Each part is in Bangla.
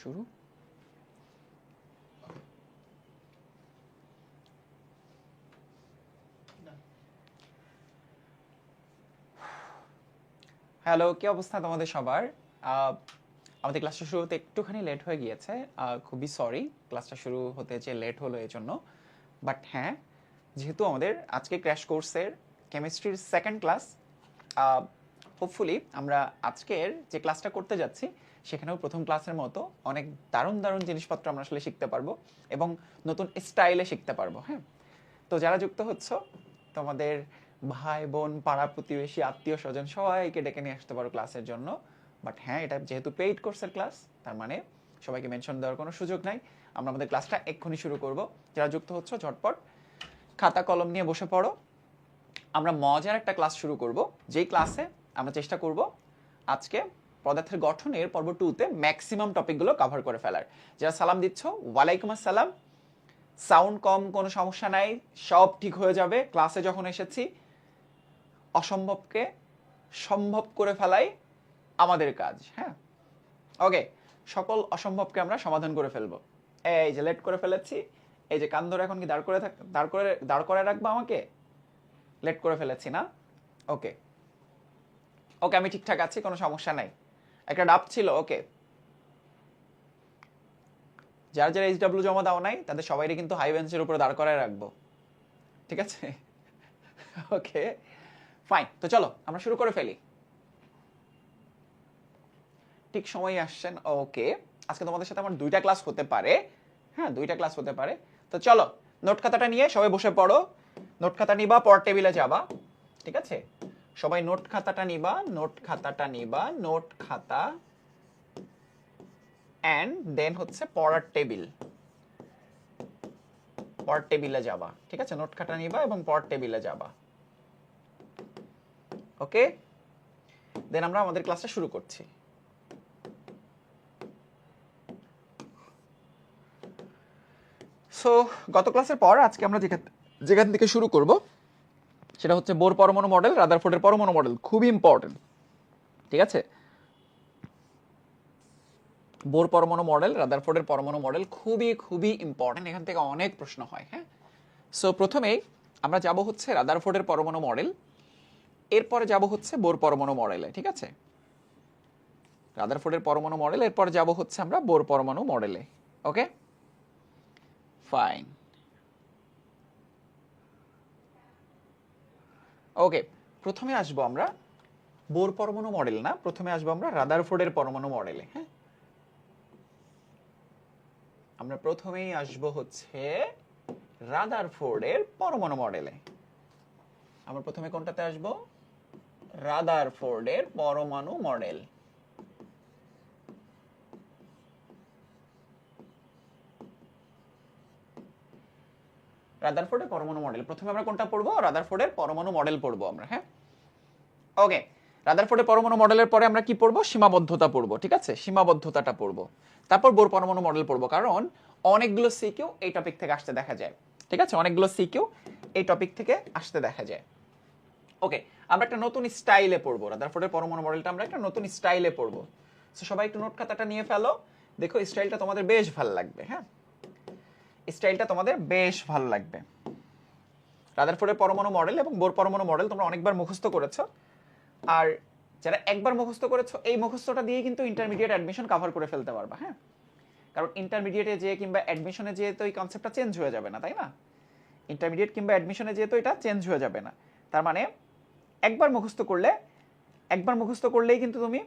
শুরু। হ্যালো, কি অবস্থা তোমাদের সবার? আমাদের ক্লাসটা শুরু হতে একটুখানি লেট হয়ে গিয়েছে, খুবই সরি ক্লাসটা শুরু হতে যে লেট হলো এই জন্য। বাট হ্যাঁ, যেহেতু আমাদের আজকে ক্র্যাশ কোর্সের কেমিস্ট্রির সেকেন্ড ক্লাস, হোপফুলি আমরা আজকের যে ক্লাসটা করতে যাচ্ছি সেখানেও প্রথম ক্লাসের মতো অনেক দারুণ দারুণ জিনিসপত্র আমরা আসলে শিখতে পারবো এবং নতুন স্টাইলে শিখতে পারবো। হ্যাঁ, তো যারা যুক্ত হচ্ছ তোমাদের ভাই বোন পাড়া প্রতিবেশী আত্মীয় স্বজন সবাইকে ডেকে নিয়ে আসতে পারো ক্লাসের জন্য। বাট হ্যাঁ, এটা যেহেতু পেইড কোর্সের ক্লাস তার মানে সবাইকে মেনশন দেওয়ার কোনো সুযোগ নাই। আমরা আমাদের ক্লাসটা এক্ষুনি শুরু করব। যারা যুক্ত হচ্ছ ঝটপট খাতা কলম নিয়ে বসে পড়ো। আমরা মজার একটা ক্লাস শুরু করব, যেই ক্লাসে আমরা চেষ্টা করব আজকে পদার্থের গঠনের পর্ব 2-তে ম্যাক্সিমাম টপিকগুলো কভার করে ফেলার। যারা সালাম দিচ্ছ, ওয়ালাইকুম আসসালাম। সাউন্ড কম, কোনো সমস্যা নাই, সব ঠিক হয়ে যাবে। ক্লাসে যখন এসেছি অসম্ভবকে সম্ভব করে ফেলাই আমাদের কাজ। হ্যাঁ, ওকে, সকল অসম্ভবকে আমরা সমাধান করে ফেলবো। এই যে লেট করে ফেলেছি, এই যে কান ধরে এখন কি দাঁড় করে রাখবো আমাকে? লেট করে ফেলেছি না? ওকে ওকে, আমি ঠিকঠাক আছি, কোনো সমস্যা নাই। একটা ডাব ছিল। ওকে, যারা যারা এইচডব্লিউ জমা দাও নাই তাদের সবাইকে কিন্তু হাই বেঞ্চের উপরে দাঁড় করায় রাখবো, ঠিক আছে? ওকে ফাইন, তো চলো আমরা শুরু করে ফেলি। ঠিক সময় আসছেন। ওকে, আজকে তোমাদের সাথে আমার 2টা ক্লাস হতে পারে। হ্যাঁ, 2টা ক্লাস হতে পারে। তো চলো নোট খাতাটা নিয়ে সবাই বসে পড়ো। নোট খাতা নিবা, পড় টেবিলে যাবা, ঠিক আছে? সবাই নোট খাতাটা নিবা, নোট খাতা অ্যান্ড দেন হচ্ছে পড়ার টেবিলে যাবা, ঠিক আছে? নোট খাতা নিবা এবং পড়ার টেবিলে যাবা। ওকে, দেন আমরা আমাদের ক্লাসটা শুরু করছি। সো গত ক্লাসের পর আজকে আমরা যেখান থেকে শুরু করব সেটা হচ্ছে বোর পরমাণু মডেল, রাদারফোর্ডের পরমাণু মডেল। খুবই ইম্পর্টেন্ট, ঠিক আছে? বোর পরমাণু মডেল, রাদারফোর্ডের পরমাণু মডেল খুবই খুবই ইম্পর্টেন্ট, এখান থেকে অনেক প্রশ্ন হয়। হ্যাঁ, সো প্রথমেই আমরা যাব হচ্ছে রাদারফোর্ডের পরমাণু মডেল, এরপরে যাব হচ্ছে বোর পরমাণু মডেলে, ঠিক আছে? রাদারফোর্ডের পরমাণু মডেল, এরপর যাব হচ্ছে আমরা বোর পরমাণু মডেলে। Okay fine. ওকে, প্রথমে আসবো আমরা বোর পরমাণু মডেল না, প্রথমে আসবো আমরা রাদারফোর্ডের পরমাণু মডেলে। হ্যাঁ, আমরা প্রথমেই আসবো হচ্ছে রাদারফোর্ডের পরমাণু মডেলে। আমরা প্রথমে কোনটাতে আসবো? রাদারফোর্ডের পরমাণু মডেল। রাদারফোর্ডের পরমাণু মডেল প্রথমে আমরা কোনটা পড়বো? রাদারফোর্ডের পরমাণু মডেল পড়বো আমরা। হ্যাঁ, ওকে, রাদারফোর্ডের পরমাণু মডেলের পরে আমরা কি পড়বো? সীমাবদ্ধতা পড়বো, ঠিক আছে? সীমাবদ্ধতাটা পড়বো, তারপর বোর পরমাণু মডেল পড়বো, কারণ অনেকগুলো সিকিউ এই টপিক থেকে আসতে দেখা যায়, ঠিক আছে? অনেকগুলো সিকিউ এই টপিক থেকে আসতে দেখা যায়। ওকে, আমরা একটা নতুন স্টাইলে পড়বো রাদারফোর্ডের পরমাণু মডেলটা, আমরা একটা নতুন স্টাইলে পড়বো। সো সবাই একটু নোট খাতাটা নিয়ে ফেলো, দেখো স্টাইলটা তোমাদের বেশ ভালো লাগবে। হ্যাঁ, স্টাইলটা তোমাদের বেশ ভালো লাগবে। রাদারফোর্ডের পরমাণু মডেল এবং বোর পরমাণু মডেল তোমরা অনেকবার মুখস্থ করেছো, আর যারা একবার মুখস্থ করেছো এই মুখস্থটা দিয়ে কিন্তু ইন্টারমিডিয়েট অ্যাডমিশন কভার করে ফেলতে পারবা। হ্যাঁ, কারণ ইন্টারমিডিয়েটে যে কিংবা অ্যাডমিশনে যেয়ে তো এই কনসেপ্টটা চেঞ্জ হয়ে যাবে না, তাই না? ইন্টারমিডিয়েট কিংবা অ্যাডমিশনে যেয়ে তো এটা চেঞ্জ হয়ে যাবে না, তার মানে একবার মুখস্থ করলেই কিন্তু তুমি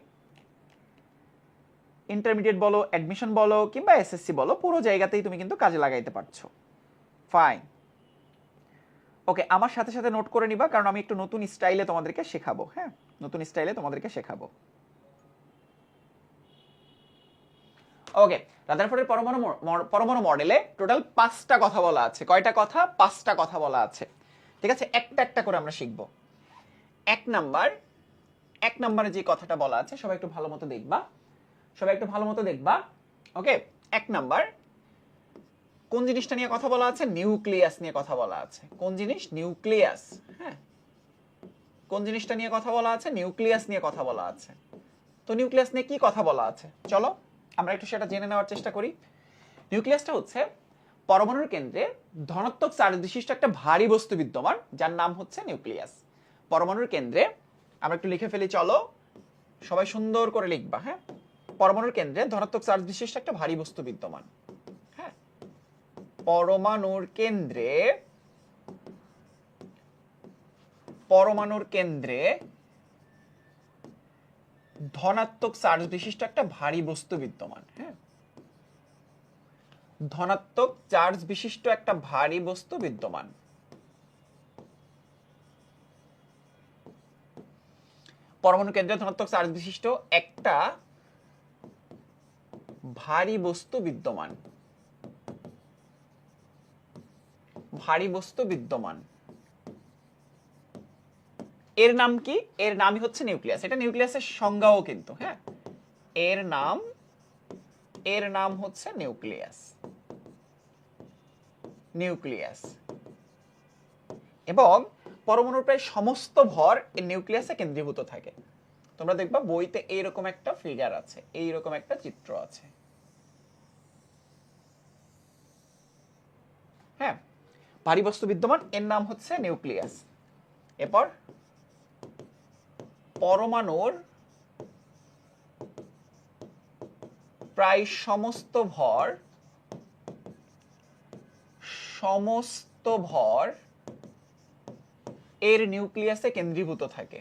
ইন্টারমিডিয়েট বলো, অ্যাডমিশন বলো কিংবা এসএসসি বলো, পুরো জায়গাতেই তুমি কিন্তু কাজে লাগাইতে পারছো। ফাইন। ওকে, আমার সাথে সাথে নোট করে নিবা, কারণ আমি একটু নতুন স্টাইলে তোমাদেরকে শেখাবো। হ্যাঁ, নতুন স্টাইলে তোমাদেরকে শেখাবো। ওকে, রাদারফোর্ডের পরমাণু মডেলে টোটাল 5টা কথা বলা আছে। কয়টা কথা? 5টা কথা বলা আছে, ঠিক আছে? একটা একটা করে আমরা শিখবো। এক নম্বরে যে কথাটা বলা আছে সবাই একটু ভালো মতো দেখবা। ওকে, 1 নাম্বার কোন জিনিসটা নিয়ে কথা বলা আছে? নিউক্লিয়াস নিয়ে কথা বলা আছে। কোন জিনিস? নিউক্লিয়াস। হ্যাঁ, কোন জিনিসটা নিয়ে কথা বলা আছে? নিউক্লিয়াস নিয়ে কথা বলা আছে। তো নিউক্লিয়াস নিয়ে কি কথা বলা আছে চলো আমরা একটু সেটা জেনে নেওয়ার চেষ্টা করি। নিউক্লিয়াসটা হচ্ছে পরমাণুর কেন্দ্রে ধনাত্মক চার্জ বিশিষ্ট একটা ভারী বস্তু বিদ্যমান, যার নাম হচ্ছে নিউক্লিয়াস। পরমাণুর কেন্দ্রে আমরা একটু লিখে ফেলি, চলো সবাই সুন্দর করে লিখবা। হ্যাঁ, পরমাণুর কেন্দ্রে ধনাত্মক চার্জ বিশিষ্ট একটা ভারী বস্তু বিদ্যমান। হ্যাঁ, পরমাণুর কেন্দ্রে ধনাত্মক চার্জ বিশিষ্ট একটা ভারী বস্তু বিদ্যমান। হ্যাঁ, ধনাত্মক চার্জ বিশিষ্ট একটা ভারী বস্তু বিদ্যমান। পরমাণু কেন্দ্রে ধনাত্মক চার্জ বিশিষ্ট একটা ভারী বস্তু বিদ্যমান। ভারী বস্তু বিদ্যমান, এর নাম কি? এর নামই হচ্ছে নিউক্লিয়াস। এটা নিউক্লিয়াসের সংজ্ঞাও কিন্তু। হ্যাঁ, এর নাম হচ্ছে নিউক্লিয়াস। নিউক্লিয়াস এবং পরমাণুর প্রায় সমস্ত ভর এই নিউক্লিয়াসে কেন্দ্রীভূত থাকে। তোমরা দেখবা বইতে এইরকম একটা ফিগার আছে, এইরকম একটা চিত্র আছে। হ্যাঁ, ভারী বস্তু বিদ্যমান, এর নাম হচ্ছে নিউক্লিয়াস। এরপর পরমাণুর প্রায় সমস্ত ভর এর নিউক্লিয়াসে কেন্দ্রীভূত থাকে।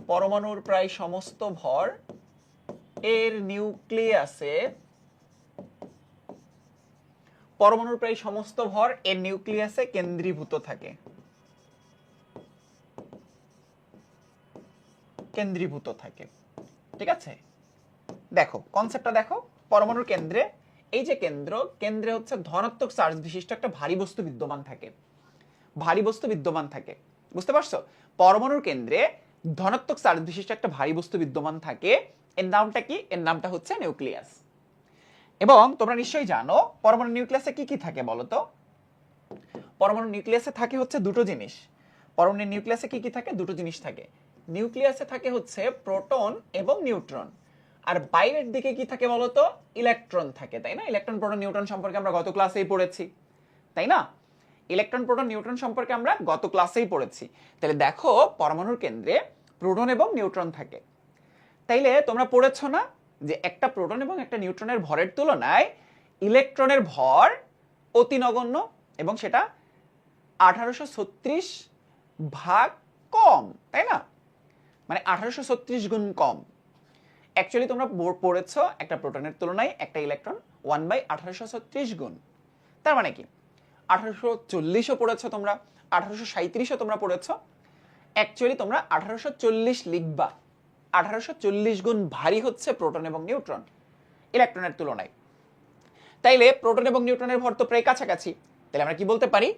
পরমাণুর প্রায় সমস্ত ভর এর নিউক্লিয়াসে কেন্দ্রীভূত থাকে। ঠিক আছে, দেখো কনসেপ্টটা দেখো। পরমাণুর কেন্দ্রে, এই যে কেন্দ্রে হচ্ছে ধনাত্মক চার্জ বিশিষ্ট একটা ভারী বস্তু বিদ্যমান থাকে। বুঝতে পারছো? পরমাণুর কেন্দ্রে ধনাত্মক চার্জ বিশিষ্ট একটা ভারী বস্তু বিদ্যমান থাকে। এর নামটা কি? এর নামটা হচ্ছে নিউক্লিয়াস। এবং তোমরা নিশ্চয়ই জানো পরমাণু নিউক্লিয়াসে কি কি থাকে বলো তো? পরমাণু নিউক্লিয়াসে থাকে হচ্ছে দুটো জিনিস। পরমাণু নিউক্লিয়াসে কি কি থাকে? দুটো জিনিস থাকে। নিউক্লিয়াসে থাকে হচ্ছে প্রোটন এবং নিউট্রন, আর বাইরের দিকে কি থাকে বলতো? ইলেকট্রন থাকে, তাই না? ইলেকট্রন, প্রোটন, নিউট্রন সম্পর্কে আমরা গত ক্লাসেই পড়েছি, তাই না? ইলেকট্রন, প্রোটন, নিউট্রন সম্পর্কে আমরা গত ক্লাসেই পড়েছি। তাহলে দেখো পরমাণুর কেন্দ্রে প্রোটন এবং নিউট্রন থাকে। তাইলে তোমরা পড়েছো না যে একটা প্রোটন এবং একটা নিউট্রনের ভরের তুলনায় ইলেকট্রনের ভর অতি নগণ্য, এবং সেটা 1836 ভাগ কম, তাই না? মানে 1836 গুণ কম। অ্যাকচুয়ালি তোমরা পড়েছো একটা প্রোটনের তুলনায় একটা ইলেকট্রন 1/1836 গুণ। তার মানে কি 1840ও পড়েছো তোমরা, 1837ও তোমরা পড়েছো। অ্যাকচুয়ালি তোমরা 1840 লিখবা। 1840 গুণ ভারী হচ্ছে প্রোটন এবং নিউট্রন ইলেকট্রনের তুলনায়। তাইলে প্রোটন এবং নিউট্রনের ভর তো প্রায় কাছাকাছি। তাহলে আমরা কি বলতে পারি?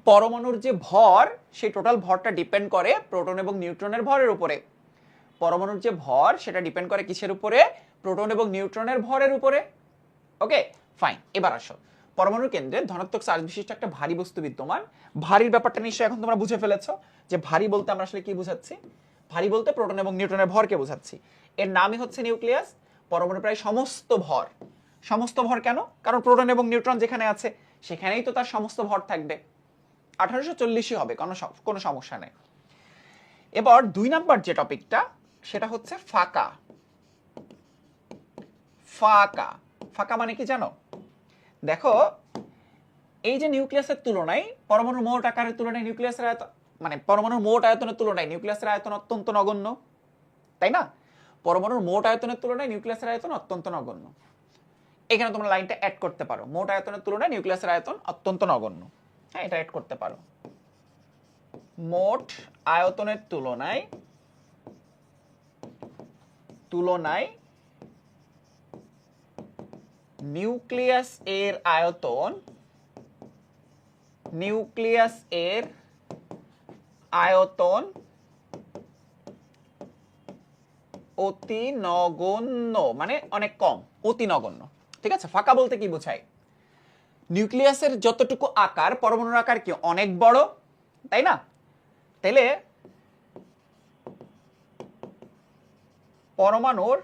পরমাণুর যে ভর, সেই টোটাল ভরটা ডিপেন্ড করে প্রোটন এবং নিউট্রনের ভরের উপরে। পরমাণুর যে ভর সেটা ডিপেন্ড করে কিসের উপরে? প্রোটন এবং নিউট্রনের ভরের উপরে। ওকে, ফাইন। এবার আসো, পরমাণুর কেন্দ্রে ধনাত্মক চার্জ বিশিষ্ট একটা ভারী বস্তু বিদ্যমান। ভারীর ব্যাপারটা নিশ্চয়ই এখন তোমরা বুঝে ফেলেছো যে ভারী বলতে আমরা আসলে কি বুঝাচ্ছি। ভারী বলতে প্রোটন এবং নিউট্রনের ভরকে বোঝাচ্ছি। এর নামই হচ্ছে নিউক্লিয়াস। পরমাণুর প্রায় সমস্ত ভর কেন? কারণ প্রোটন এবং নিউট্রন যেখানে আছে সেখানেই তো তার সমস্ত ভর থাকবে। 1840ই হবে, কোনো সমস্যা নেই। এবার 2 নাম্বার যে টপিকটা, সেটা হচ্ছে ফাঁকা। ফাঁকা মানে কি জানো? দেখো এই যে নিউক্লিয়াসের তুলনায় পরমাণুর মোট আকারের তুলনায় নিউক্লিয়াসের আয়তন, মানে পরমাণুর মোট আয়তনের তুলনায় নিউক্লিয়াসের আয়তন অত্যন্ত নগণ্য, তাই না? পরমাণুর মোট আয়তনের তুলনায় নিউক্লিয়াসের আয়তন অত্যন্ত নগণ্য। এখানে তোমরা লাইনটা অ্যাড করতে পারো, মোট আয়তনের তুলনায় নিউক্লিয়াসের আয়তন অত্যন্ত নগণ্য। হ্যাঁ, এটা অ্যাড করতে পারো। মোট আয়তনের তুলনায় নিউক্লিয়াস এর আয়তন অতি নগণ্য, মানে অনেক কম, অতি নগণ্য। ঠিক আছে, ফাঁকা বলতে কি বোঝায়? নিউক্লিয়াসের যতটুকু আকার, পরমাণুর আকার কি অনেক বড়, তাই না? তাইলে পরমাণুর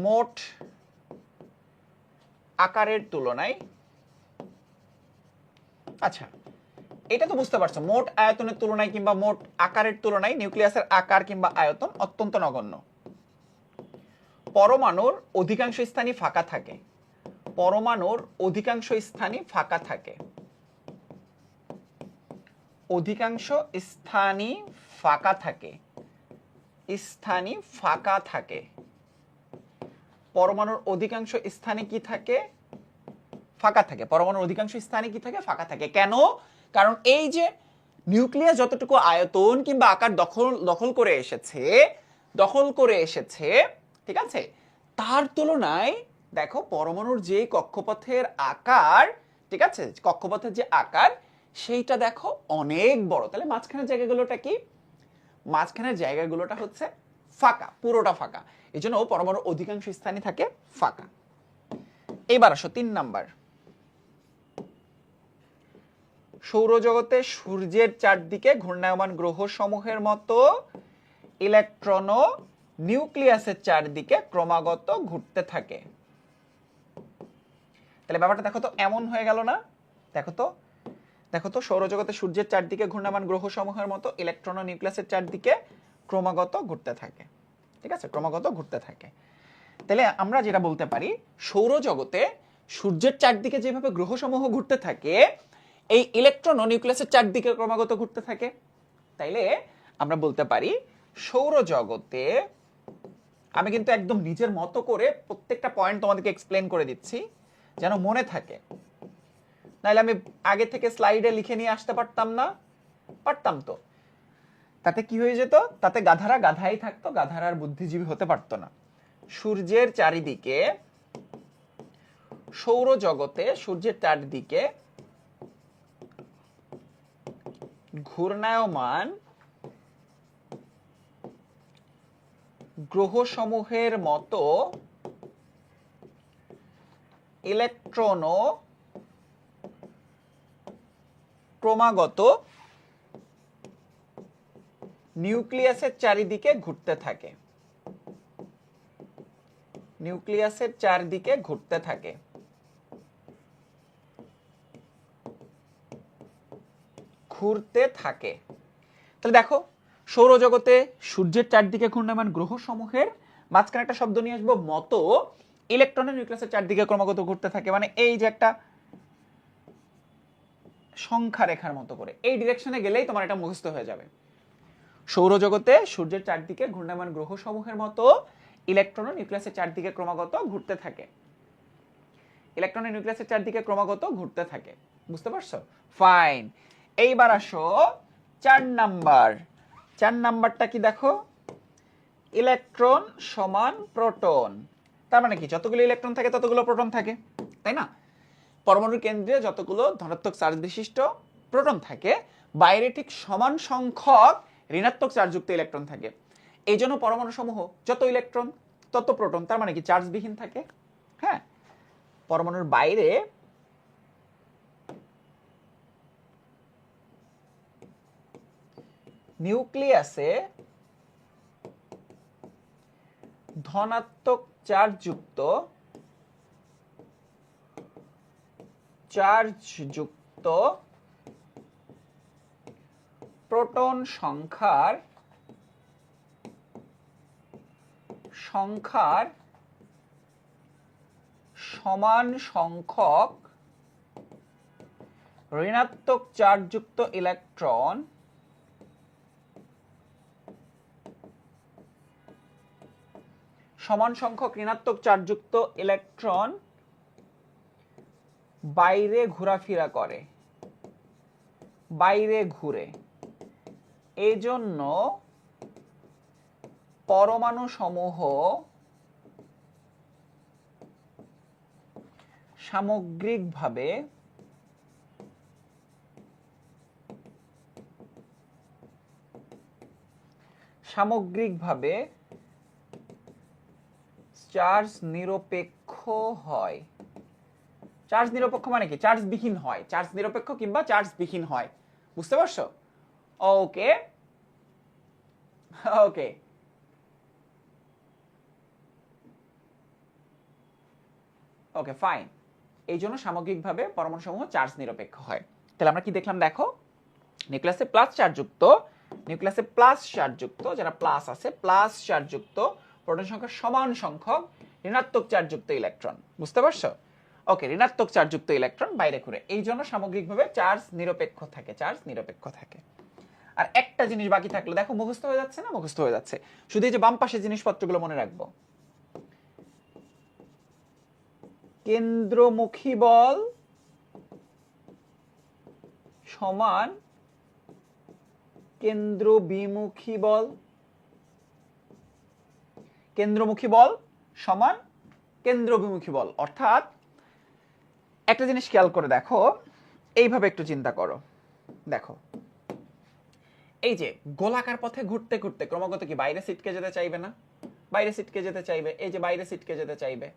মোট আকারের তুলনায়, আচ্ছা এটা তো বুঝতে পারছো, মোট আয়তনের তুলনায় কিংবা মোট আকারের তুলনায় নিউক্লিয়াসের আকার কিংবা আয়তন অত্যন্ত নগণ্য। পরমাণুর অধিকাংশ স্থানই ফাঁকা থাকে। পরমাণুর অধিকাংশ স্থানই ফাঁকা থাকে। অধিকাংশ স্থানই ফাঁকা থাকে। স্থানই ফাঁকা থাকে। পরমাণুর অধিকাংশ স্থানে কি থাকে? ফাঁকা থাকে। পরমাণুর অধিকাংশ স্থানে কি থাকে? ফাঁকা থাকে। কেন? কারণ এই যে নিউক্লিয়াস যতটুকু আয়তন কিংবা আকার দখল করে এসেছে, ঠিক আছে, তার তুলনায় দেখো পরমাণুর যে কক্ষপথের আকার, ঠিক আছে, কক্ষপথের যে আকার সেইটা দেখো অনেক বড়। তাহলে মাঝখানের জায়গাগুলোটা কি? মাঝখানের জায়গাগুলোটা হচ্ছে ফাঁকা, পুরোটা ফাঁকা। এই জন্য পরমাণুর অধিকাংশ স্থানই থাকে ফাঁকা। এবার আসো 3 নাম্বার। সৌরজগতে সূর্যের চারদিকে ঘূর্ণায়মান গ্রহ সমূহের মতো ইলেকট্রনও নিউক্লিয়াসের চারদিকে ক্রমাগত ঘুরতে থাকে। তাহলে ব্যাপারটা দেখো তো এমন হয়ে গেল না? দেখো তো সৌরজগতে সূর্যের চারদিকে ঘূর্ণায়মান গ্রহ সমূহের মতো ইলেকট্রনও নিউক্লিয়াসের চারদিকে ক্রমাগত ঘুরতে থাকে। ঠিক আছে, ক্রমাগত ঘুরতে থাকে। তাহলে আমরা যেটা বলতে পারি, সৌরজগতে সূর্যের চারদিকে যেভাবে গ্রহসমূহ ঘুরতে থাকে, এই ইলেকট্রনও নিউক্লিয়াসের চারদিকে ক্রমাগত ঘুরতে থাকে। তাইলে আমরা বলতে পারি সৌরজগতে, আমি কিন্তু একদম নিজের মতো করে প্রত্যেকটা পয়েন্ট তোমাদেরকে এক্সপ্লেন করে দিচ্ছি যেন মনে থাকে, নাহলে আমি আগে থেকে স্লাইডে লিখে নিয়ে আসতে পারতাম না? পারতাম তো। তাতে কি হয়ে যেত? তাতে গাধারা গাধাই থাকতো, গাধারা আর বুদ্ধিজীবী হতে পারতো না। সূর্যের চারিদিকে, সৌরজগতে সূর্যের চারদিকে ঘূর্ণায়মান গ্রহসমূহের মতো ইলেকট্রনও ক্রমাগত নিউক্লিয়াসের চারিদিকে ঘুরতে থাকে। নিউক্লিয়াসের চারদিকে ঘুরতে থাকে। ঘুরতে থাকে। তাহলে দেখো সৌরজগতে সূর্যের চারদিকে ঘূর্ণায়মান গ্রহসমূহের মাঝখানে একটা শব্দ নিয়ে আসবো, মতো ইলেকট্রনের নিউক্লিয়াসের চারদিকে ক্রমাগত ঘুরতে থাকে। মানে এই যে একটা সংখ্যা রেখার মতো করে এই ডিরেকশনে গেলেই তোমার এটা মুখস্থ হয়ে যাবে। সৌরজগতে সূর্যের চারদিকে ঘূর্ণায়মান গ্রহসমূহের মতো ইলেকট্রন নিউক্লিয়াসের চারদিকে ক্রমাগত ঘুরতে থাকে। ইলেকট্রনের নিউক্লিয়াসের চারদিকে ক্রমাগত ঘুরতে থাকে। বুঝতে পারছো? ফাইন। এইবার আসো 4 নাম্বার। 4 নাম্বারটা কি দেখো? ইলেকট্রন সমান প্রোটন। তার মানে কি? যতগুলো ইলেকট্রন থাকে ততগুলো প্রোটন থাকে, তাই না? পরমাণুর কেন্দ্রে যতগুলো ধনাত্মক চার্জ বিশিষ্ট প্রোটন থাকে, বাইরে ঠিক সমান সংখ্যক ঋণাত্মক চার্জযুক্ত ইলেকট্রন থাকে। এই জন্য পরমাণু সমূহ যত ইলেকট্রন তত প্রোটন, তার মানে কি চার্জবিহীন থাকে। হ্যাঁ, পরমাণুর বাইরে নিউক্লিয়াসে ধনাত্মক চার্জযুক্ত প্রোটন সংখ্যার সমান সংখ্যক ঋণাত্মক চার্জযুক্ত ইলেকট্রন বাইরে ঘোরাফেরা করে, বাইরে ঘুরে। এই জন্য পরমাণু সমূহ সামগ্রিকভাবে চার্জ নিরপেক্ষ হয়। চার্জ নিরপেক্ষ মানে কি? চার্জ বিহীন হয়। চার্জ নিরপেক্ষ কিংবা চার্জ বিহীন হয়। বুঝতে পারছো? ওকে ওকে। ওকে ফাইন, এই জন্য সামগ্রিকভাবে পরমাণু সমূহ চার্জ নিরপেক্ষ হয়। তাহলে আমরা কি দেখলাম দেখো, নিউক্লিয়াসে প্লাস চার্জযুক্ত, নিউক্লিয়াসে প্লাস চার্জযুক্ত, যারা প্লাস আছে প্লাস চার্জযুক্ত প্রোটন সংখ্যা সমান সংখ্যক ঋণাত্মক চার্জযুক্ত ইলেকট্রন, বুঝতে পারছো? ওকে, ঋণাত্মক চার্জযুক্ত ইলেকট্রন বাইরে ঘুরে, এই জন্য সামগ্রিকভাবে চার্জ নিরপেক্ষ থাকে, চার্জ নিরপেক্ষ থাকে। আর একটা জিনিস বাকি থাকলো, দেখো মুখস্থ হয়ে যাচ্ছে না? মুখস্থ হয়ে যাচ্ছে, শুধু এই যে বাম পাশে জিনিসপত্রগুলো মনে রাখবো। কেন্দ্রমুখী বল সমান কেন্দ্র বিমুখী বল, কেন্দ্রমুখী বল সমান কেন্দ্র বিমুখী বল। অর্থাৎ একটা জিনিস খেয়াল করে দেখো, এইভাবে একটু চিন্তা করো, দেখো এই যে গোলাকার পথে ঘুরতে ঘুরতে ক্রমাগত কি বাইরে ছিটকে যেতে চাইবে না? বাইরে ছিটকে যেতে চাইবে, এই যে বাইরে ছিটকে যেতে চাইবে।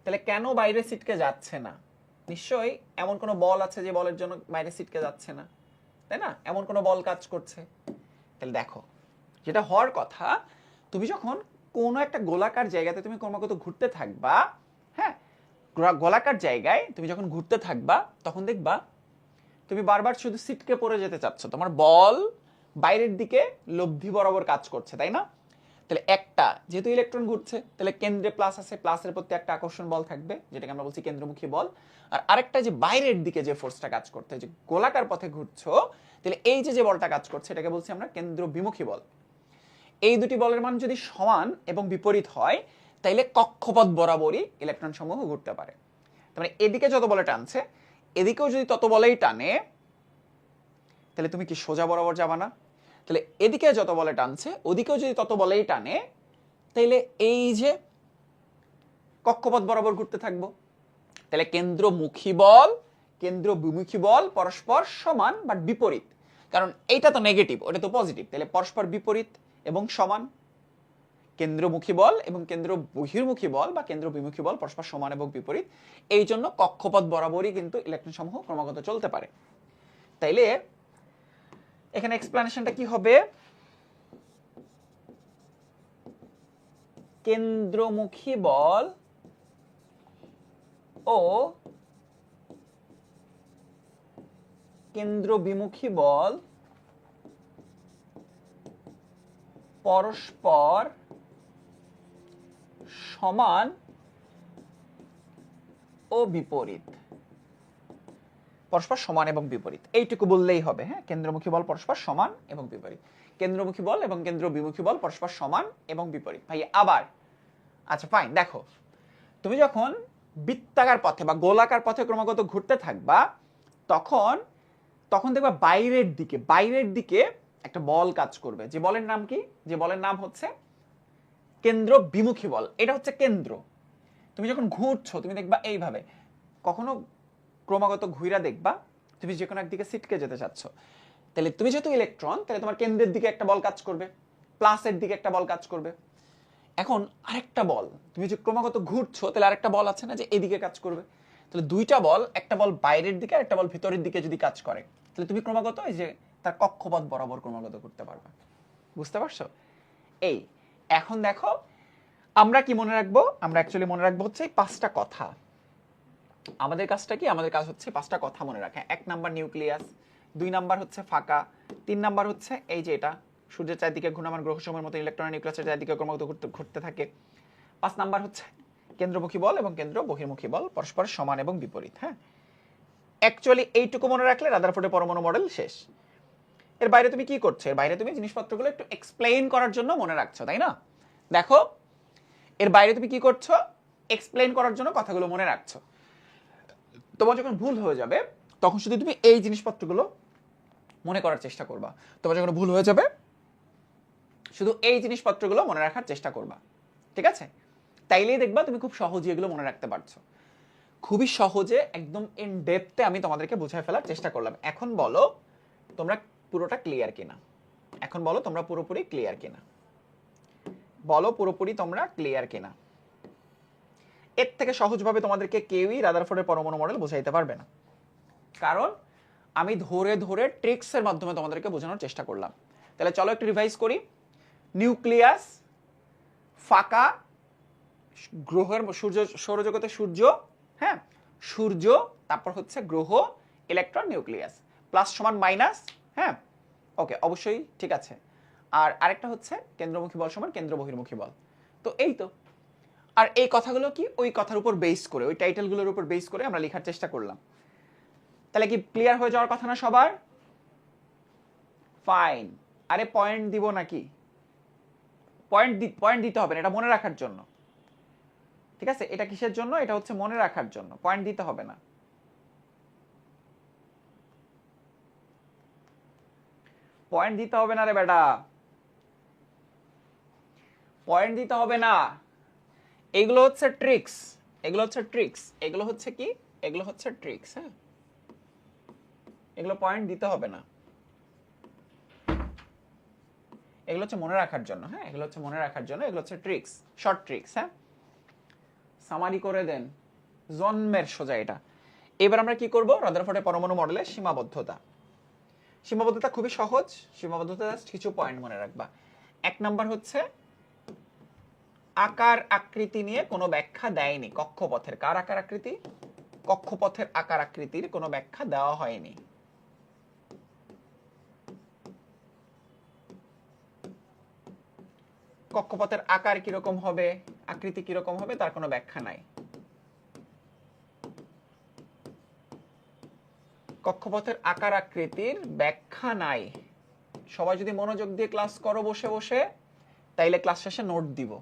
তাহলে কেন বাইরে ছিটকে যাচ্ছে না? নিশ্চয়ই এমন কোনো বল আছে যে বলের জন্য বাইরে ছিটকে যাচ্ছে না, তাই না? এমন কোনো বল কাজ করছে। তাহলে দেখো, যেটা হওয়ার কথা, তুমি যখন কোনো একটা গোলাকার জায়গাতে তুমি ক্রমাগত ঘুরতে থাকবা, হ্যাঁ, গোলাকার জায়গায় তুমি যখন ঘুরতে থাকবা, তখন দেখবা তুমি বারবার শুধু ছিটকে পড়ে যেতে চাচ্ছ, তোমার বল বাইরের দিকে লব্ধি বরাবর কাজ করছে, তাই না? তাহলে একটা যেহেতু ইলেকট্রন ঘুরছে, তাহলে কেন্দ্রে প্লাস আছে, প্লাসের প্রতি একটা আকর্ষণ বল থাকবে, যেটাকে আমরা বলছি কেন্দ্রমুখী বল। আর আরেকটা যে বাইরের দিকে যে ফোর্সটা কাজ করতে, যে গোলাকার পথে ঘুরছো, তাহলে এই যে বলটা কাজ করছে, এটাকে বলছি আমরা কেন্দ্র বিমুখী বল। এই দুটি বলের মান যদি সমান এবং বিপরীত হয়, তাইলে কক্ষপথ বরাবরই ইলেকট্রন সমূহ ঘুরতে পারে। তার মানে এদিকে যত বলে টানছে, এদিকেও যদি তত বলেই টানে, তাহলে তুমি কি সোজা বরাবর যাবা না? তাহলে এদিকে যত বলে টানছে, ওদিকেও যদি তত বলেই টানে, তাইলে এই যে কক্ষপথ বরাবর ঘুরতে থাকবো। তাহলে কেন্দ্রমুখী বল, কেন্দ্র বিমুখী বল পরস্পর সমান বাট বিপরীত, কারণ এইটা তো নেগেটিভ, ওটা তো পজিটিভ, তাহলে পরস্পর বিপরীত এবং সমান। কেন্দ্রমুখী বল এবং কেন্দ্র বহির্মুখী বল বা কেন্দ্র বিমুখী বল পরস্পর সমান এবং বিপরীত, এই জন্য কক্ষপথ বরাবরই কিন্তু ইলেকট্রন সমূহ ক্রমাগত চলতে পারে। তাইলে এখানে এক্সপ্লেনেশনটা কি হবে? কেন্দ্রমুখী বল ও কেন্দ্র বিমুখী বল পরস্পর সমান ও বিপরীত, পরস্পর সমান এবং বিপরীত, এইটুকু বললেই হবে। হ্যাঁ, কেন্দ্রমুখী বল পরস্পর সমান এবং বিপরীত, কেন্দ্রমুখী বল এবং কেন্দ্র বিমুখী বল পরস্পর সমান এবং বিপরীত। ভাই আবার, আচ্ছা ফাইন, দেখো তুমি যখন বৃত্তাকার পথে বা গোলাকার পথে ক্রমাগত ঘুরতে থাকবা, তখন তখন দেখবা বাইরের দিকে একটা বল কাজ করবে, যে বলের নাম কি? যে বলের নাম হচ্ছে কেন্দ্র বিমুখী বল। এটা হচ্ছে কেন্দ্র। তুমি যখন ঘুরছো, তুমি দেখবা এইভাবে, কখনো ক্রমাগত ঘুরা দেখবা তুমি যে কোনো একদিকে ছিটকে যেতে চাচ্ছ। তাহলে তুমি যেহেতু ইলেকট্রন, তাহলে তোমার কেন্দ্রের দিকে একটা বল কাজ করবে, প্লাসের দিকে একটা বল কাজ করবে। এখন আরেকটা বল, তুমি যে ক্রমাগত ঘুরছো, তাহলে আরেকটা বল আছে না যে এদিকে কাজ করবে। তাহলে দুইটা বল, একটা বল বাইরের দিকে আর একটা বল ভিতরের দিকে যদি কাজ করে, তাহলে তুমি ক্রমাগত এই যে তার কক্ষপথ বরাবর ক্রমাগত করতে পারবে। বুঝতে পারছো? এই এখন দেখো আমরা কি মনে রাখবো? আমরা অ্যাকচুয়ালি মনে রাখবো হচ্ছে এই পাঁচটা কথা। আমাদের কাজটা কি? আমাদের কাজ হচ্ছে পাঁচটা কথা মনে রাখা। 1 নাম্বার নিউক্লিয়াস, 2 নাম্বার হচ্ছে ফাঁকা, 3 নাম্বার হচ্ছে এই যে এটা সূর্যের চারদিকে ঘূর্ণায়মান গ্রহসমূহের মতো ইলেকট্রন নিউক্লিয়াসের চারদিকে ক্রমাগত ঘুরতে থাকে। 5 নাম্বার হচ্ছে কেন্দ্রমুখী বল এবং কেন্দ্র বহির্মুখী বল পরস্পর সমান এবং বিপরীত। হ্যাঁ, অ্যাকচুয়ালি এইটুকু মনে রাখলে রাদারফোর্ডের পরমাণু মডেল শেষ। এর বাইরে তুমি কি করছো? এর বাইরে তুমি জিনিসপত্রগুলো একটু এক্সপ্লেইন করার জন্য মনে রাখছো, তাই না? দেখো এর বাইরে তুমি কি করছো? এক্সপ্লেইন করার জন্য কথাগুলো মনে রাখছো। তোমার যখন ভুল হয়ে যাবে, তখন শুধু তুমি এই জিনিসপত্রগুলো মনে করার চেষ্টা করবা। তোমার যখন ভুল হয়ে যাবে, শুধু এই জিনিসপত্রগুলো মনে রাখার চেষ্টা করবা, ঠিক আছে? তাইলেই দেখবা তুমি খুব সহজে এগুলো মনে রাখতে পারছো। খুবই সহজে, একদম ইন ডেপথে আমি তোমাদেরকে বুঝায় ফেলার চেষ্টা করলাম। এখন বলো তোমরা পুরোটা ক্লিয়ার কিনা? এখন বলো তোমরা পুরোপুরি ক্লিয়ার কিনা? বলো পুরোপুরি তোমরা ক্লিয়ার কিনা? এর থেকে সহজভাবে তোমাদেরকে কেউই রাদারফোর্ডের পরমাণু মডেল বোঝাইতে পারবে না, কারণ আমি ধরে ধরে ট্রিক্সের মাধ্যমে তোমাদেরকে বোঝানোর চেষ্টা করলাম। তাহলে চলো একটু রিভাইজ করি। নিউক্লিয়াস, ফাঁকা, গ্রহের সূর্য, সৌরজগতে সূর্য, হ্যাঁ, সূর্য, তারপর হচ্ছে গ্রহ, ইলেকট্রন, নিউক্লিয়াস, প্লাস সমান মাইনাস, হ্যাঁ, ওকে, অবশ্যই ঠিক আছে। আর আরেকটা হচ্ছে কেন্দ্রমুখী বল সমান কেন্দ্র বহির্মুখী বল। তো এই তো, আর এই কথাগুলো কি ওই কথার উপর বেস করে, ওই টাইটেলগুলোর উপর বেস করে আমরা লেখার চেষ্টা করলাম। তাহলে কি ক্লিয়ার হয়ে যাওয়ার কথা না সবার? ফাইন। আরে পয়েন্ট দিব নাকি? পয়েন্ট দিতে হবে না, এটা মনে রাখার জন্য, ঠিক আছে? এটা কিসের জন্য? এটা হচ্ছে মনে রাখার জন্য, পয়েন্ট দিতে হবে না। পয়েন্ট দিতে হবে না রে বেটা, পয়েন্ট দিতে হবে না। এগুলো হচ্ছে ট্রিক্স, এগুলো হচ্ছে ট্রিক্স, এগুলো হচ্ছে কি, এগুলো হচ্ছে ট্রিক্স, হ্যাঁ, এগুলো পয়েন্ট দিতে হবে না, এগুলো হচ্ছে মনে রাখার জন্য, হ্যাঁ, এগুলো হচ্ছে মনে রাখার জন্য, এগুলো হচ্ছে ট্রিক্স, শর্ট ট্রিক্স, হ্যাঁ। সামারি করে দেন, জন্মের সোজা এটা। এবার আমরা কি করব? রাদারফোর্ডের পরমাণু মডেলের সীমাবদ্ধতা। সীমাবদ্ধতা খুবই সহজ, সীমাবদ্ধতা কিছু পয়েন্ট মনে রাখবা। এক নাম্বার হচ্ছে আকার আকৃতি নিয়ে কোনো ব্যাখ্যা দেয়নি কক্ষপথের। কার আকার আকৃতি? কক্ষপথের আকার আকৃতির কোনো ব্যাখ্যা দেওয়া হয়নি। কক্ষপথের আকার কিরকম হবে, আকৃতি কিরকম হবে, তার কোনো ব্যাখ্যা নাই। কক্ষপথের আকার আকৃতির ব্যাখ্যা নাই। সবাই যদি মনোযোগ দিয়ে ক্লাস করো বসে বসে, তাইলে ক্লাস শেষে নোট দিব।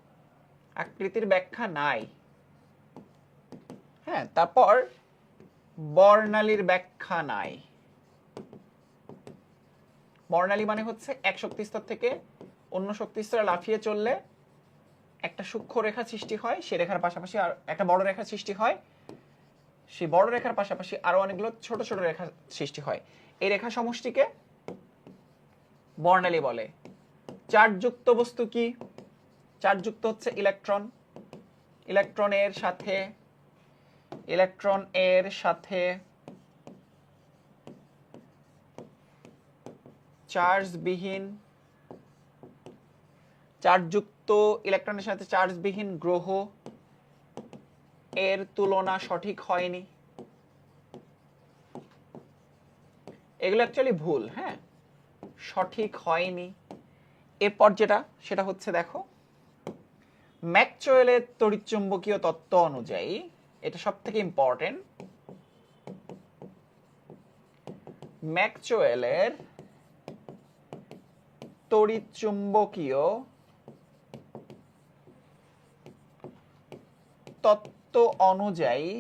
আকৃতির ব্যাখ্যা নাই, হ্যাঁ। তারপর বর্ণালীর ব্যাখ্যা নাই। বর্ণালী মানে হচ্ছে এক শক্তিস্তর থেকে অন্য শক্তিস্তরে লাফিয়ে চললে একটা সূক্ষ্ম রেখা সৃষ্টি হয়, সে রেখার পাশাপাশি আর একটা বড় রেখা সৃষ্টি হয়, সেই বড় রেখার পাশাপাশি আরো অনেকগুলো ছোট ছোট রেখা সৃষ্টি হয়। এই রেখা সমষ্টিকে বর্ণালী বলে। চার্জযুক্ত বস্তু কি? চার্জযুক্ত হচ্ছে ইলেকট্রন। ইলেকট্রনের সাথে চার্জবিহীন, চার্জযুক্ত ইলেকট্রনের সাথে চার্জবিহীন গ্রহ এর তুলনা সঠিক হয়নি। এগুলো অ্যাকচুয়ালি ভুল, হ্যাঁ, সঠিক হয়নি। এরপর যেটা, সেটা হচ্ছে দেখো, ম্যাক্সওয়েলের তড়িৎচুম্বকীয় তত্ত্ব অনুযায়ী, এটা সবথেকে ইম্পর্টেন্ট, ম্যাক্সওয়েলের তড়িৎচুম্বকীয় তত্ত্ব অনুযায়ী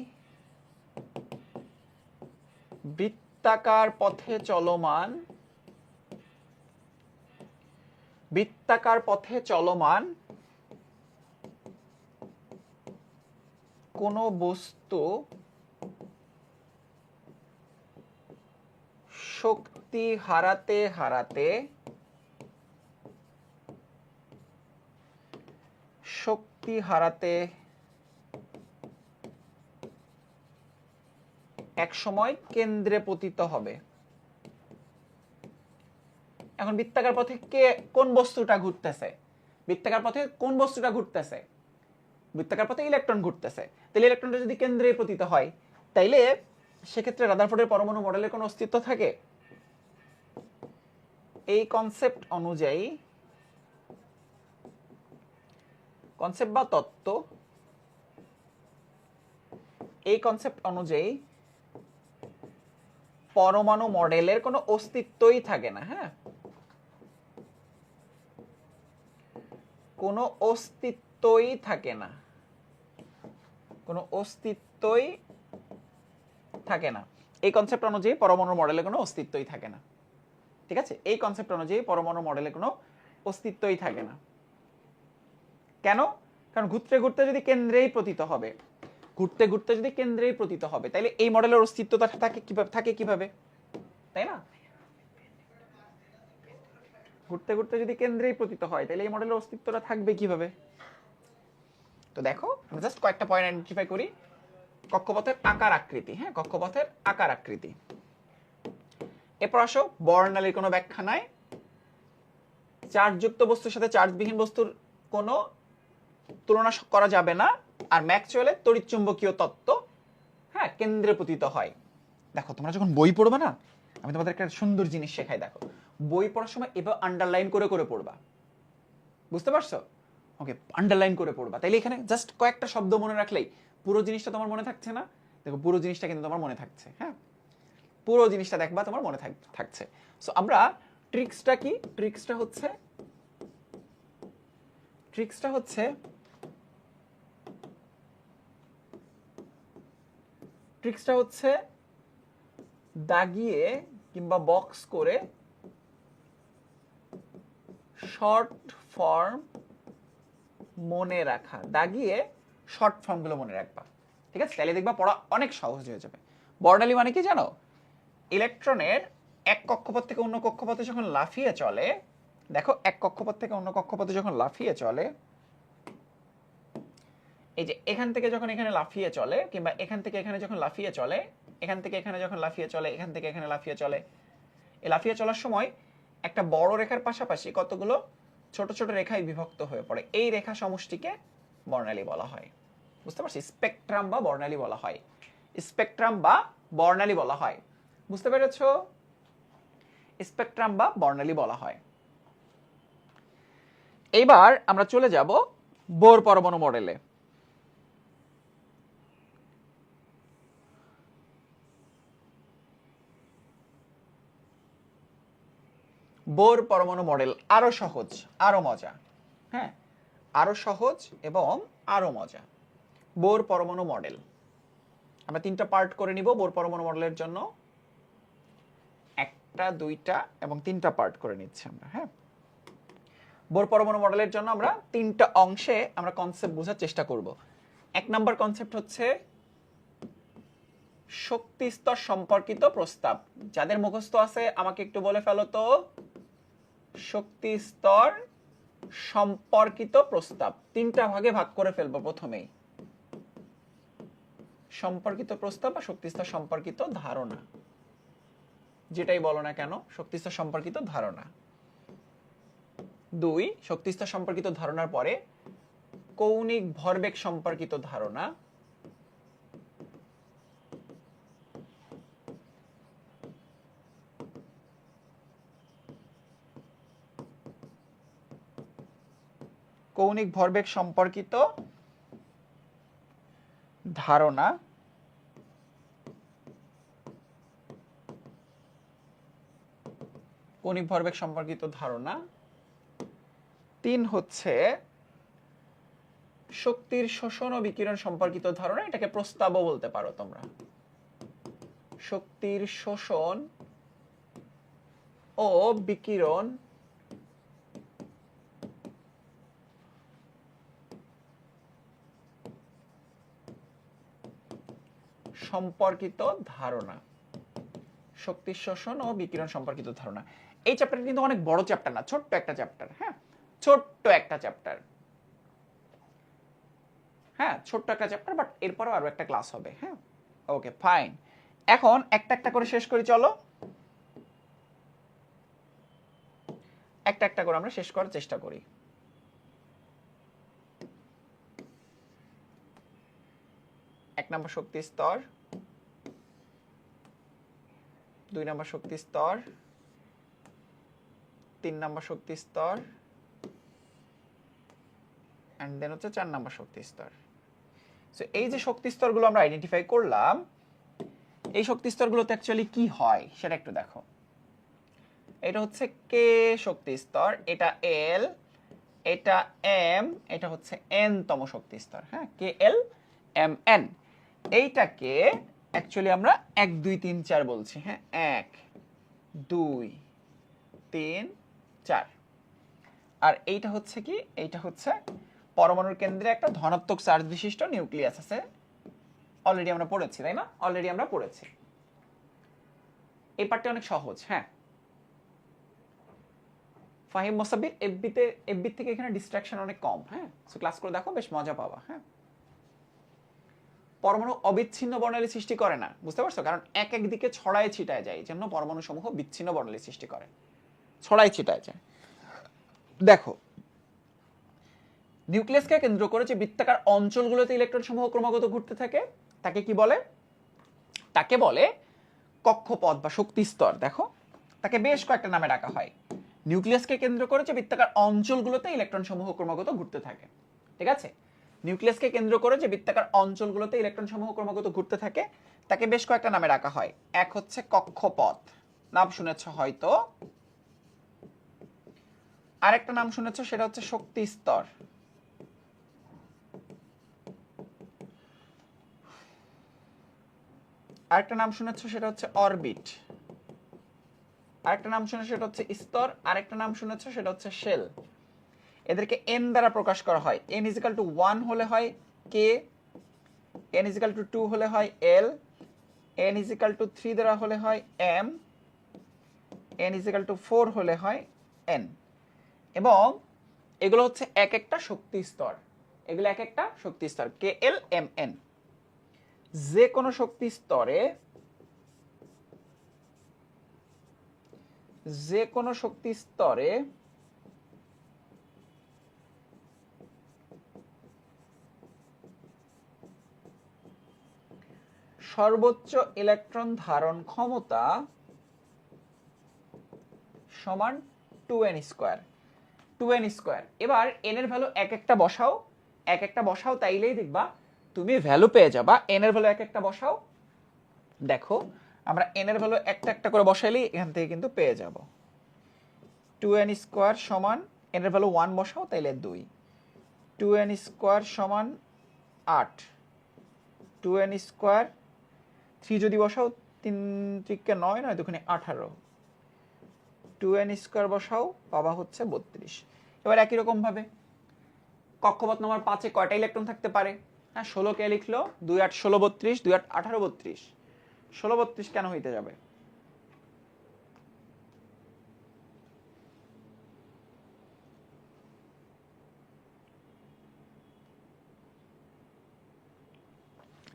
বৃত্তাকার পথে চলমান কোন বস্তু শক্তি হারাতে হারাতে এক সময় কেন্দ্রে পতিত হবে। এখন বৃত্তাকার পথে কোন বস্তুটা ঘুরতেছে? বৃত্তাকার পথে কোন বস্তুটা ঘুরতেছে? বৃত্তাকার পথে ইলেকট্রন ঘুরতেছে। তাহলে ইলেকট্রনটা যদি কেন্দ্রে পতিত হয়, তাইলে সেক্ষেত্রে রাদারফোর্ডের পরমাণু মডেলের কোনো অস্তিত্ব থাকে? এই কনসেপ্ট অনুযায়ী, কনসেপ্ট বা তত্ত্ব, এই কনসেপ্ট অনুযায়ী পরমাণু মডেলের কোনো অস্তিত্বই থাকে না, হ্যাঁ, কোনো অস্তিত্বই থাকে না, কোনো অস্তিত্বই থাকে না। এই কনসেপ্ট অনুযায়ী পরমাণু মডেলে কোনো অস্তিত্বই থাকে না, ঠিক আছে? এই কনসেপ্ট অনুযায়ী পরমাণু মডেলে কোনো অস্তিত্বই থাকে না। কেন? কারণ ঘুরতে ঘুরতে যদি কেন্দ্রেই পতিত হবে, তাহলে এই মডেলের অস্তিত্বটা থাকে কিভাবে, তাই না? ঘুরতে ঘুরতে যদি কেন্দ্রেই পতিত হয়, তাহলে এই মডেলের অস্তিত্বটা থাকবে কিভাবে? তো দেখো, জাস্ট কয়েকটা পয়েন্ট আইডেন্টিফাই করি। কক্ষপথের আকার আকৃতি, হ্যাঁ, কক্ষপথের আকার আকৃতি। এরপর আসো, বর্ণালীর কোনো ব্যাখ্যা নাই। চার্জযুক্ত বস্তুর সাথে চার্জবিহীন বস্তুর কোনো তুলনা করা যাবে না। আর ম্যাক্সওয়েলের তড়িৎচুম্বকীয় তত্ত্ব হ্যাঁ কেন্দ্রে পতিত হয়। দেখো তোমরা যখন বই পড়বে না, আমি তোমাদের একটা সুন্দর জিনিস শেখাই। দেখো বই পড়ার সময় এবার আন্ডারলাইন করে করে পড়বা, বুঝতে পারছো? ওকে, আন্ডারলাইন করে পড়বা, তাইলে এখানে জাস্ট কয়েকটা শব্দ মনে রাখলেই পুরো জিনিসটা তোমার মনে থাকছে না। দেখো পুরো জিনিসটা কিন্তু তোমার মনে থাকছে। হ্যাঁ, পুরো জিনিসটা দেখবা তোমার মনে থাকছে। সো আমরা ট্রিক্সটা কি, ট্রিক্সটা হচ্ছে দাগিয়ে কিংবা বক্স করে শর্ট ফর্ম মনে রাখা, দাগিয়ে শর্ট ফর্মগুলো মনে রাখবা। ঠিক আছে, তাহলে দেখবা পড়া অনেক সহজ হয়ে যাবে। বর্ণালী মানে কি জানো? ইলেকট্রনের এক কক্ষপথ থেকে অন্য কক্ষপথে যখন লাফিয়ে চলে, দেখো এক কক্ষপথ থেকে অন্য কক্ষপথে যখন লাফিয়ে চলে, এই যে এখান থেকে যখন এখানে লাফিয়ে চলে, কিংবা এখান থেকে এখানে যখন লাফিয়ে চলে, এখান থেকে এখানে যখন লাফিয়ে চলে, এখান থেকে এখানে লাফিয়ে চলে, এই লাফিয়ে চলার সময় একটা বড় রেখার পাশাপাশি কতগুলো ছোট ছোট রেখায় বিভক্ত হয়ে পড়ে, এই রেখা সমষ্টিকে বর্ণালী বলা হয়। বুঝতে পারছি? স্পেকট্রাম বা বর্ণালী বলা হয়, স্পেকট্রাম বা বর্ণালী বলা হয়। বুঝতে পেরেছো? স্পেকট্রাম বা বর্ণালী বলা হয়। এইবার আমরা চলে যাব বোর পরমাণু মডেলে। বোর পরমাণু মডেল আরো সহজ, আরো মজা। হ্যাঁ, আরো সহজ এবং আরো মজা। বোর পরমাণু মডেল আমরা তিনটা পার্ট করে নিব বোর পরমাণু মডেলের জন্য। একটা, দুইটা এবং তিনটা পার্ট করে নিচ্ছি আমরা। হ্যাঁ, বোর পরমাণু মডেলের জন্য আমরা তিনটা অংশে আমরা কনসেপ্ট বোঝার চেষ্টা করব। এক নাম্বার কনসেপ্ট হচ্ছে শক্তি স্তর সম্পর্কিত প্রস্তাব। যাদের মুখস্থ আছে আমাকে একটু বলে ফেলো তো, শক্তি স্তর সম্পর্কিত প্রস্তাব। তিনটা ভাগে ভাগ করে ফেলবো প্রথমেই, সম্পর্কিত প্রস্তাব বা শক্তি স্তর সম্পর্কিত ধারণা, যেটাই বলো না কেন, শক্তি স্তর সম্পর্কিত ধারণা। দুই, শক্তি স্তর সম্পর্কিত ধারণার পরে কৌণিক ভরবেগ সম্পর্কিত ধারণা। কৌণিক ভরবেগ সম্পর্কিত ধারণা। কৌণিক ভরবেগ সম্পর্কিত ধারণা। তিন হচ্ছে শক্তির শোষণ ও বিকিরণ সম্পর্কিত ধারণা, এটাকে প্রস্তাবও বলতে পারো তোমরা। শক্তির শোষণ ও বিকিরণ সম্পর্কিত ধারণা, শক্তির শোষণ ও বিকিরণ সম্পর্কিত ধারণা। এই চ্যাপ্টারটা কিন্তু অনেক বড় চ্যাপ্টার না, ছোট্ট একটা চ্যাপ্টার। হ্যাঁ, ছোট্ট একটা চ্যাপ্টার। হ্যাঁ, ছোট্ট একটা চ্যাপ্টার, বাট এরপরও আরো একটা ক্লাস হবে। হ্যাঁ, ওকে ফাইন। এখন একটা একটা করে শেষ করি, চলো একটা একটা করে আমরা শেষ করার চেষ্টা করি। এক নম্বর শক্তি স্তর, দুই নম্বর শক্তি স্তর, তিন নম্বর শক্তি স্তর, এন্ড দেন হচ্ছে 4 নম্বর শক্তি স্তর। সো এই যে শক্তি স্তরগুলো আমরা আইডেন্টিফাই করলাম, এই শক্তি স্তরগুলোতে অ্যাকচুয়ালি কি হয় সেটা একটু দেখো। এটা হচ্ছে কে শক্তি স্তর, এটা এল, এটা এম, এটা হচ্ছে এন তম শক্তি স্তর। হ্যাঁ, কে এল এম এন। এইটাকে অ্যাকচুয়ালি আমরা 1 2 3 4 বলছি। হ্যাঁ, 1 2 3 4। আর এইটা হচ্ছে কি, এইটা হচ্ছে পরমাণুর কেন্দ্রে একটা ধনাত্মক চার্জ বিশিষ্ট নিউক্লিয়াস আছে। অলরেডি আমরা পড়েছি, তাই না? অলরেডি আমরা পড়েছি। এই পার্টটা অনেক সহজ। হ্যাঁ, ফাহিম মোসাব্বির এফবি থেকে এখানে ডিস্ট্রাকশন অনেক কম। হ্যাঁ, সো ক্লাস করে দেখো, বেশ মজা পাবা। হ্যাঁ, পরমাণু অবিচ্ছিন্ন বর্ণালী সৃষ্টি করে না, বুঝতে পারছো? কারণ এক এক দিকে ছড়ায় ছিটায় যায়, এই জন্য পরমাণু সমূহ বিচ্ছিন্ন বর্ণালী সৃষ্টি করে, ছড়ায় ছিটায় যায়। দেখো নিউক্লিয়াসকে কেন্দ্র করে যে বৃত্তাকার অঞ্চলগুলোতে ইলেকট্রন সমূহ ক্রমাগত ঘুরতে থাকে তাকে কি বলে? তাকে বলে কক্ষপথ বা শক্তি স্তর। দেখো, তাকে বেশ কয়েকটা নামে ডাকা হয়। নিউক্লিয়াসকে কেন্দ্র করে যে বৃত্তাকার অঞ্চলগুলোতে ইলেকট্রন সমূহ ক্রমাগত ঘুরতে থাকে, ঠিক আছে? নিউক্লিয়াসকে কেন্দ্র করে যে বৃত্তাকার অঞ্চলগুলোতে ইলেকট্রন সমূহ ক্রমাগত ঘুরতে থাকে তাকে বেশ কয়েকটা নামে ডাকা হয়। এক হচ্ছে কক্ষপথ, নাম শুনেছ হয়তো। আরেকটা নাম শুনেছ, সেটা হচ্ছে শক্তি স্তর। আরেকটা নাম শুনেছ, সেটা হচ্ছে অরবিট। আরেকটা নাম শুনেছ, সেটা হচ্ছে স্তর। আরেকটা নাম শুনেছ, সেটা হচ্ছে শেল। এদেরকে এন দ্বারা প্রকাশ করা হয়। n = 1 হলে হয় কে, n = 2 হলে হয় এল, n = 3 দ্বারা হলে হয় এম, n = 4 হলে হয় এন। এবং এগুলো হচ্ছে এক একটা শক্তি স্তর। এগুলো এক একটা শক্তি স্তর, কে এল এম এন। যে কোনো শক্তি স্তরে, যে কোনো শক্তি স্তরে সর্বোচ্চ ইলেকট্রন ধারণ ক্ষমতা সমান 2n²। 2n²। এবার n এর ভ্যালু এক একটা বসাও, এক একটা বসাও, তাইলেই দেখবা তুমি ভ্যালু পেয়ে যাবা। n এর ভ্যালু এক একটা বসাও, দেখো আমরা n এর ভ্যালু একটা একটা করে বসাইলেই এখান থেকে কিন্তু পেয়ে যাব। 2n² সমান, n এর ভ্যালু 1 বসাও তাইলে 2, 2n² সমান 8, 2n², 3 যদি বসাও 3 × 9, 9 × 18, 2n² বসাও পাবা হচ্ছে 32। এবার একই রকম ভাবে কক্ষপথ নম্বর 5-এ কয়টা ইলেকট্রন থাকতে পারে? হ্যাঁ, 16 কে লিখলো, 2 8 16 32, 2 8 18 32। 16 32 কেন হইতে যাবে?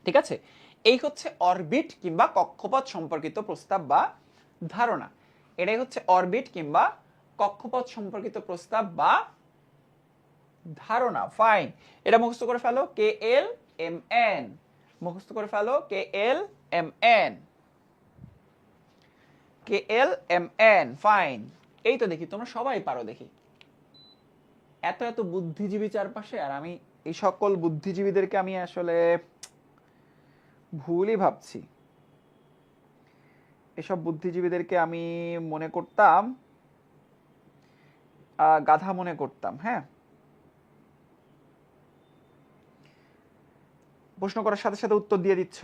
ঠিক আছে, এই হচ্ছে অরবিট কিংবা কক্ষপথ সম্পর্কিত প্রস্তাব বা ধারণা। এটাই হচ্ছে অরবিট কিংবা কক্ষপথ সম্পর্কিত প্রস্তাব বা ধারণা। ফাইন, এটা মুখস্থ করে ফেলো, কে এল এম এন। মুখস্থ করে ফেলো, K L M N, K L M N. Fine, এই তো দেখি তোমরা সবাই পারো দেখি। এত এত বুদ্ধিজীবী চারপাশে, আর আমি এই সকল বুদ্ধিজীবীদেরকে আমি আসলে ভুলই ভাবছি। এসব বুদ্ধিজীবীদেরকে আমি মনে করতাম গাধা মনে করতাম। হ্যাঁ, প্রশ্ন করার সাথে সাথে উত্তর দিয়ে দিচ্ছ।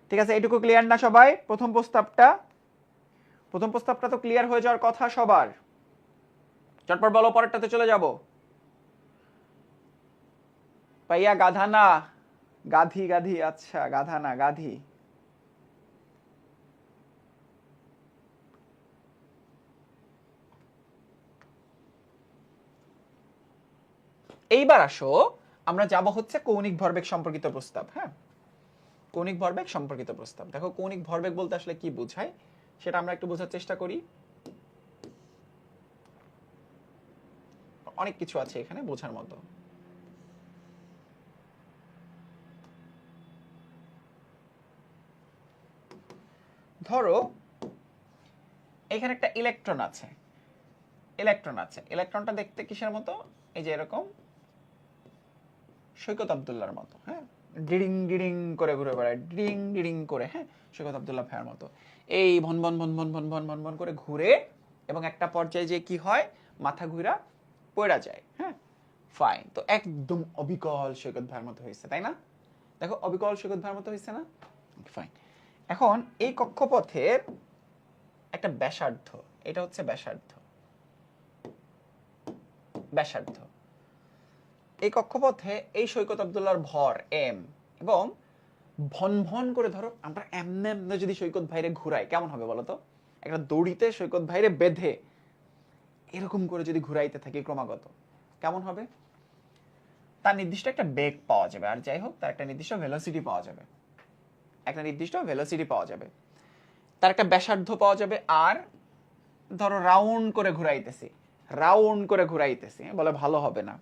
ঠিক আছে, এইটুকু ক্লিয়ার না সবাই? প্রথম প্রস্তাবটা তো ক্লিয়ার হয়ে যাওয়ার কথা সবার। চটপট বলো, পরেরটাতে চলে যাব। পাইয়া গাধা না, গাধি গাধি। আচ্ছা, গাধা না, গাধি। এইবার আসো, আমরা যাব হচ্ছে কৌণিক ভরবেগ সম্পর্কিত প্রস্তাব। হ্যাঁ, কৌণিক ভরবেগ সম্পর্কিত প্রস্তাব। দেখো, কৌণিক ভরবেগ বলতে আসলে কি বোঝায় সেটা আমরা একটু বোঝার চেষ্টা করি। অনেক কিছু আছে এখানে বোঝার মতো। ধরো এখানে একটা ইলেকট্রন আছে, ইলেকট্রনটা দেখতে কিসের মতো? এই যে এরকম সৈকত আব্দুল্লাহর মতো। হ্যাঁ, ডিডিং ডিডিং করে ঘুরে বেড়ায়, ডিডিং ডিডিং করে। হ্যাঁ, সৈকত আব্দুল্লাহ ভাইয়ের মতো এই ভন ভন ভন ভন ভন ভন ভন ভন করে ঘুরে, এবং একটা পর্যায়ে যে কি হয়, মাথা ঘুরা পড়া যায়। হ্যাঁ, ফাইন। তো একদম অবিকল সৈকত ভাইয়ের মতো হয়েছে, তাই না? দেখো, অবিকল সৈকত ভাইয়ের মতো হয়েছে না? ফাইন। এখন এই কক্ষপথের একটা ব্যাসার্ধ, এটা হচ্ছে ব্যাসার্ধ। ব্যাসার্ধ এই কক্ষপথে এই সৈকত আব্দুল্লাহর ভর এম, এবং ভন ভন করে ধরো আমরা এমনে এমনে যদি সৈকত ভাইরে ঘুরাই কেমন হবে বলো তো? একটা দড়িতে সৈকত ভাইরে বেঁধে এরকম করে যদি ঘুরাইতে থাকি ক্রমাগত, কেমন হবে? তার নির্দিষ্ট একটা বেগ পাওয়া যাবে, আর যাই হোক তার একটা নির্দিষ্ট ভেলোসিটি পাওয়া যাবে। একটা নির্দিষ্ট ভেলোসিটি পাওয়া যাবে, তার একটা ব্যাসার্ধ পাওয়া যাবে আর, ধরো রাউন্ড করে ঘুরাইতেছি, বলে ভালো হবে না।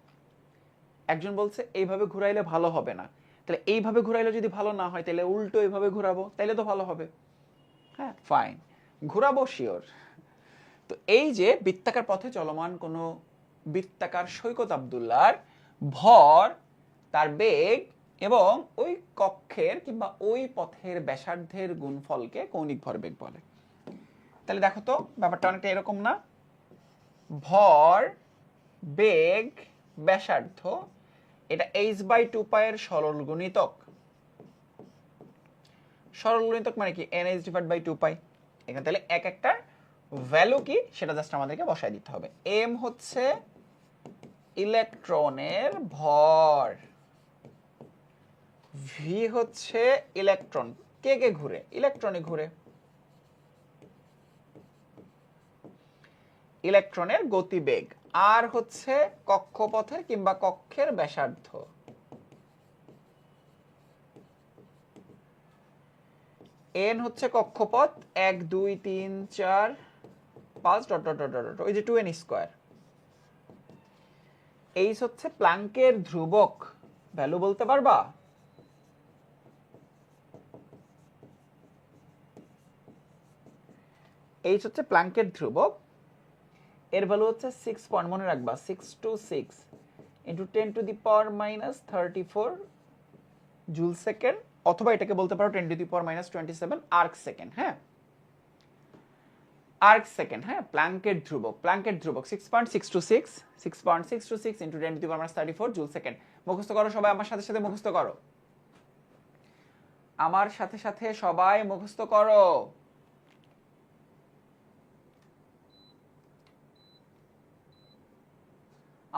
একজন বলছে এইভাবে ঘুরাইলে ভালো হবে না, তাহলে এইভাবে ঘুরাইলে যদি ভালো না হয় তাহলে উল্টো এইভাবে ঘুরাবো, তাইলে তো ভালো হবে। হ্যাঁ ফাইন, ঘুরাবো শিওর। তো এই যে বৃত্তাকার পথে চলমান কোনো বৃত্তাকার সৈকত আব্দুল্লাহর ভর, তার বেগ এবং ওই কক্ষের কিংবা ওই পথের ব্যাসার্ধের গুণফলকে কৌণিক ভরবেগ বলে। তাহলে দেখো তো ব্যাপারটা অনেকটা এরকম না, ভর বেগ ব্যাসার্ধ এটা h/2π এর সরল গুণিতক। সরল গুণিতক মানে কি nh/2π। এখানে তাহলে এক একটার ভ্যালু কি সেটা জাস্ট আমাদেরকে বসায় দিতে হবে। m হচ্ছে ইলেকট্রনের ভর, v হচ্ছে ইলেকট্রন, কে ঘুরে, ইলেকট্রনে ঘুরে, ইলেকট্রনের গতিবেগ, আর হচ্ছে কক্ষপথের কিংবা কক্ষের ব্যাসার্ধ, n হচ্ছে কক্ষপথ 1 2 3 4 5 ডট ডট ডট ডট, ওই যে 2n স্কয়ার। h হচ্ছে প্ল্যাঙ্কের ধ্রুবক, ভ্যালু বলতে পারবা? h হচ্ছে প্ল্যাঙ্কের ধ্রুবক, এর ভ্যালু হচ্ছে 6 পয়েন্ট, মনে রাখবা 626 ইনটু 10⁻⁻34 জুল সেকেন্ড, অথবা এটাকে বলতে পারো 10⁻⁻27 আর্ক সেকেন্ড। হ্যাঁ আর্ক সেকেন্ড, হ্যাঁ প্ল্যাঙ্কের ধ্রুবক, 6.626 ইনটু 10⁻34 জুল সেকেন্ড। মুখস্থ করো সবাই আমার সাথে সাথে, মুখস্থ করো আমার সাথে সাথে, সবাই মুখস্থ করো।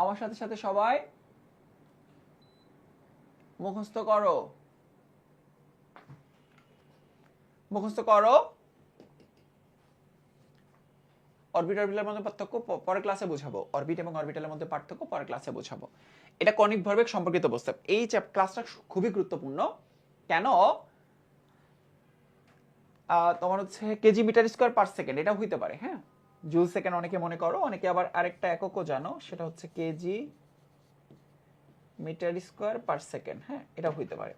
আমার সাথে সাথে সবাই মুখস্থ করো, মুখস্থ করো। অরবিট অরবিটালের মধ্যে পার্থক্য পরের ক্লাসে বোঝাবো, অরবিট এবং অরবিটালের মধ্যে পার্থক্য পরের ক্লাসে বোঝাবো। এটা কণিক ভরবেগ সম্পর্কিত প্রস্তাব। এই ক্লাসটা খুবই গুরুত্বপূর্ণ। কেন? তোমার হচ্ছে KG metre square per second, এটা হইতে পারে। হ্যাঁ জুল সেকেন্ড অনেকে মনে করো, অনেকে আবার আরেকটা এককও জানো, সেটা হচ্ছে KG metre square per second. হ্যাঁ এটা হইতে পারে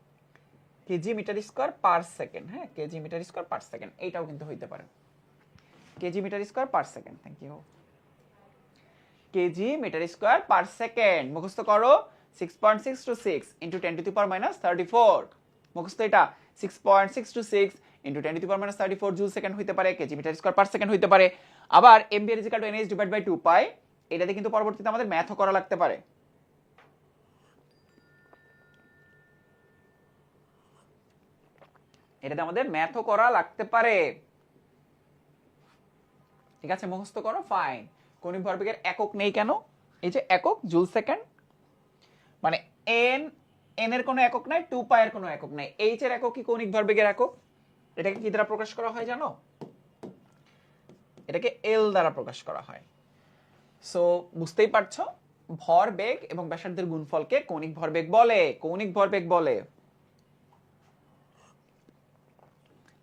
KG metre square per second. হ্যাঁ KG metre square per second, এইটাও কিন্তু হইতে পারে KG metre square per second. Thank you. KG metre square per second মুখস্থ করো। 6.626 ইনটু 10⁻34 মুখস্থ, এটা 6.626 ইনটু 10⁻34 জুল সেকেন্ড হইতে পারে, KG metre square per second হইতে পারে। আবার MBR is equal to NH divide by 2π, এটাতে কিন্তু পরবর্তীতে আমাদের ম্যাথও করা লাগতে পারে। এটাতে আমাদের ম্যাথও করা লাগতে পারে। ঠিক আছে মুখস্থ করো। ফাইন। কৌণিক ভরবেগের একক নেই কেন? এই যে একক জুল সেকেন্ড, মানে এন, এন এর কোনো একক নাই, 2π এর কোনো একক নাই, এইচ এর একক কি কৌণিক ভরবেগের একক? এটাকে কি দ্বারা প্রকাশ করা হয় জানো? এটাকে এল দ্বারা প্রকাশ করা হয়। সো বুঝতেই পারছো, ভরবেগ এবং ব্যাসার্ধের গুণফলকে কৌণিক ভরবেগ বলে, কৌণিক ভরবেগ বলে।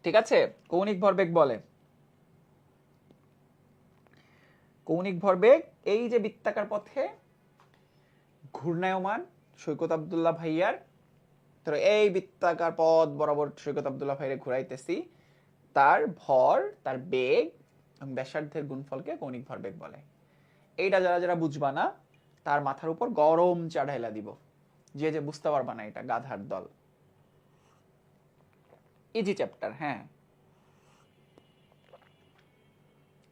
ঠিক আছে কৌণিক ভরবেগ বলে। কৌণিক ভরবেগ এই যে বৃত্তাকার পথে ঘূর্ণায়মান সৈকত আব্দুল্লাহ ভাইয়ার, ধরো এই বৃত্তাকার পথ বরাবর সৈকত আব্দুল্লাহ ভাইয়ারে ঘুরাইতেছি, তার ভর, তার বেগ এবং ব্যাসার্ধের গুণফলকে কৌণিক ভরবেগ বলে। এইটা যারা যারা বুঝবা না তার মাথার উপর গরম চা ঢাইলা দিব, যে যে বুঝতে পারবা না এটা গাধার দল। ইজি চ্যাপ্টার, হ্যাঁ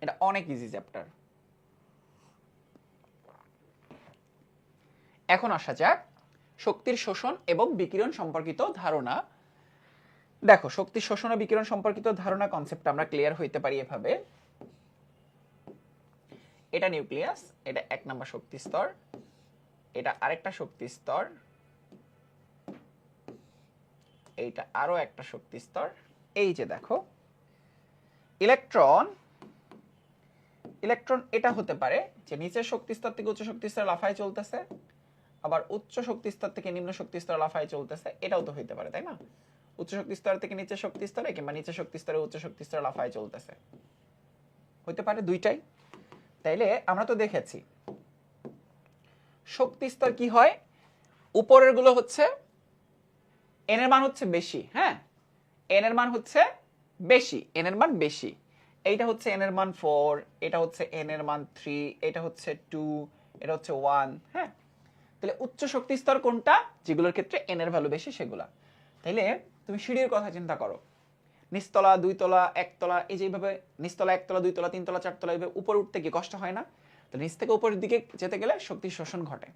এটা অনেক ইজি চ্যাপ্টার। এখন আসা যাক শক্তির শোষণ এবং বিকিরণ সম্পর্কিত ধারণা। দেখো শক্তির শোষণ ও বিকিরণ সম্পর্কিত ধারণা কনসেপ্ট আমরা ক্লিয়ার হইতে পারি এভাবে। এটা নিউক্লিয়াস, এটা এক নম্বর শক্তি স্তর, এটা আরেকটা শক্তি স্তর, এইটা আরো একটা শক্তি স্তর। এই যে দেখো ইলেকট্রন, ইলেকট্রন এটা হতে পারে যে নিচের শক্তি স্তর থেকে উচ্চ শক্তি স্তরে লাফায় চলতেছে, আবার উচ্চ শক্তি স্তর থেকে নিম্ন শক্তি স্তরে লাফায় চলতেছে, এটাও তো হইতে পারে তাই না? উচ্চ শক্তি স্তর থেকে নিচের শক্তি স্তরে কিংবা নিচের শক্তি স্তরে উচ্চ শক্তি স্তরে লাফায় চলতেছে, হইতে পারে দুইটাই। তাইলে আমরা তো দেখেছি শক্তি স্তর কি হয়, উপরের গুলো হচ্ছে এন এর মান হচ্ছে বেশি, হ্যাঁ এন এর মান হচ্ছে বেশি, এন এর মান বেশি। এইটা হচ্ছে এন এর মান 4, এটা হচ্ছে এন এর মান 3, এটা হচ্ছে 2, এটা হচ্ছে 1, হ্যাঁ। তাহলে উচ্চ শক্তি স্তর কোনটা, যেগুলোর ক্ষেত্রে এন এর ভ্যালু বেশি সেগুলা। তাইলে তুমি সিঁড়ির কথা চিন্তা করো, নিচতলা, দুইতলা, একতলা, এই যে এইভাবে নিচতলা, একতলা, দুইতলা, তিনতলা, চারতলা, এইভাবে উপরে উঠতে গিয়ে কষ্ট হয় না? তো নিচ থেকে উপরের দিকে যেতে গেলে শক্তি শোষণ ঘটে।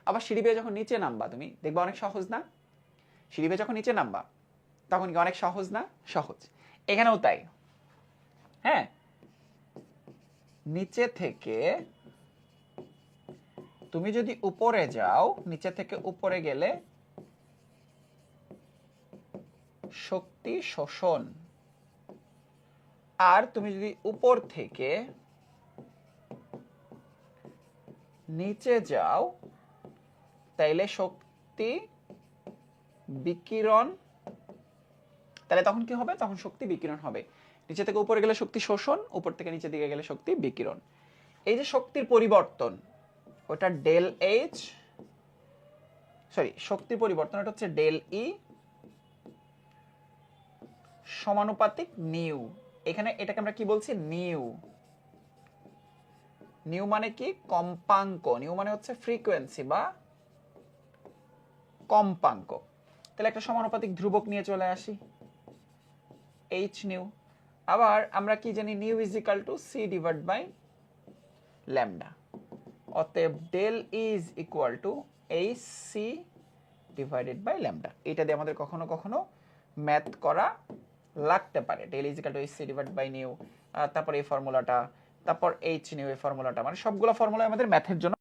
আবার সিঁড়ি বেয়ে যখন নিচে নামবা তুমি দেখবা অনেক সহজ না? সিঁড়ি বেয়ে যখন নিচে নামবা তখন কি অনেক সহজ না? সহজ। এখানেও তাই, হ্যাঁ। নিচে থেকে তুমি যদি উপরে যাও, নিচে থেকে উপরে গেলে শক্তি শোষণ, আর তুমি যদি উপর থেকে নিচে যাও তাইলে শক্তি বিকিরণ। তাহলে তখন কি হবে? তখন শক্তি বিকিরণ হবে। নিচে থেকে উপরে গেলে শক্তি শোষণ, উপর থেকে নিচের দিকে গেলে শক্তি বিকিরণ। এই যে শক্তির পরিবর্তন, ওটা ডেল এইচ, সরি শক্তির পরিবর্তন, এটা হচ্ছে ডেল ই সমানুপাতিক নিউ। এখানে এটাকে আমরা কি বলছি? নিউ। নিউ মানে কি? কম্পাঙ্ক। নিউ মানে হচ্ছে ফ্রিকোয়েন্সি বা কম্পাঙ্ক। তাহলে একটা সমানুপাতিক ধ্রুবক নিয়ে চলে আসি, এইচ নিউ। আবার আমরা কি জানি? Nu is equal to C divide by lambda. অতএব del is equal to H C divided by lambda. এটা দিয়ে আমাদের কখনো কখনো ম্যাথ করা লাগতে পারে। Del is equal to H C divide by nu, তারপর এই ফর্মুলাটা, তারপর এইচ নিউ, এই ফর্মুলাটা, মানে সবগুলো ফর্মুলা আমাদের ম্যাথের জন্য।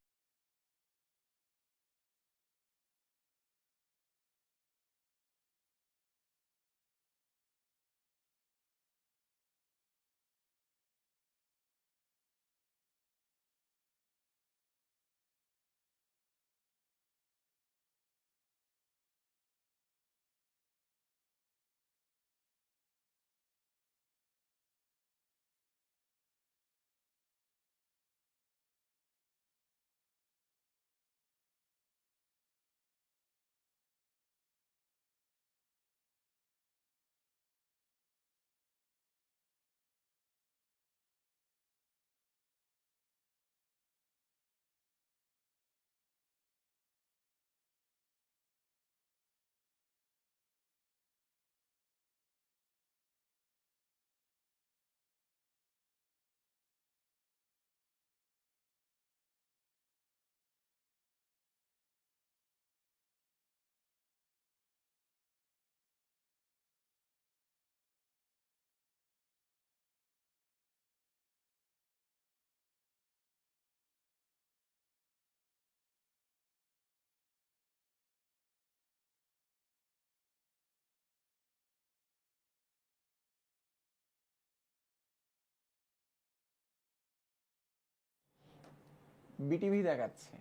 বিটিভি দেখাচ্ছে,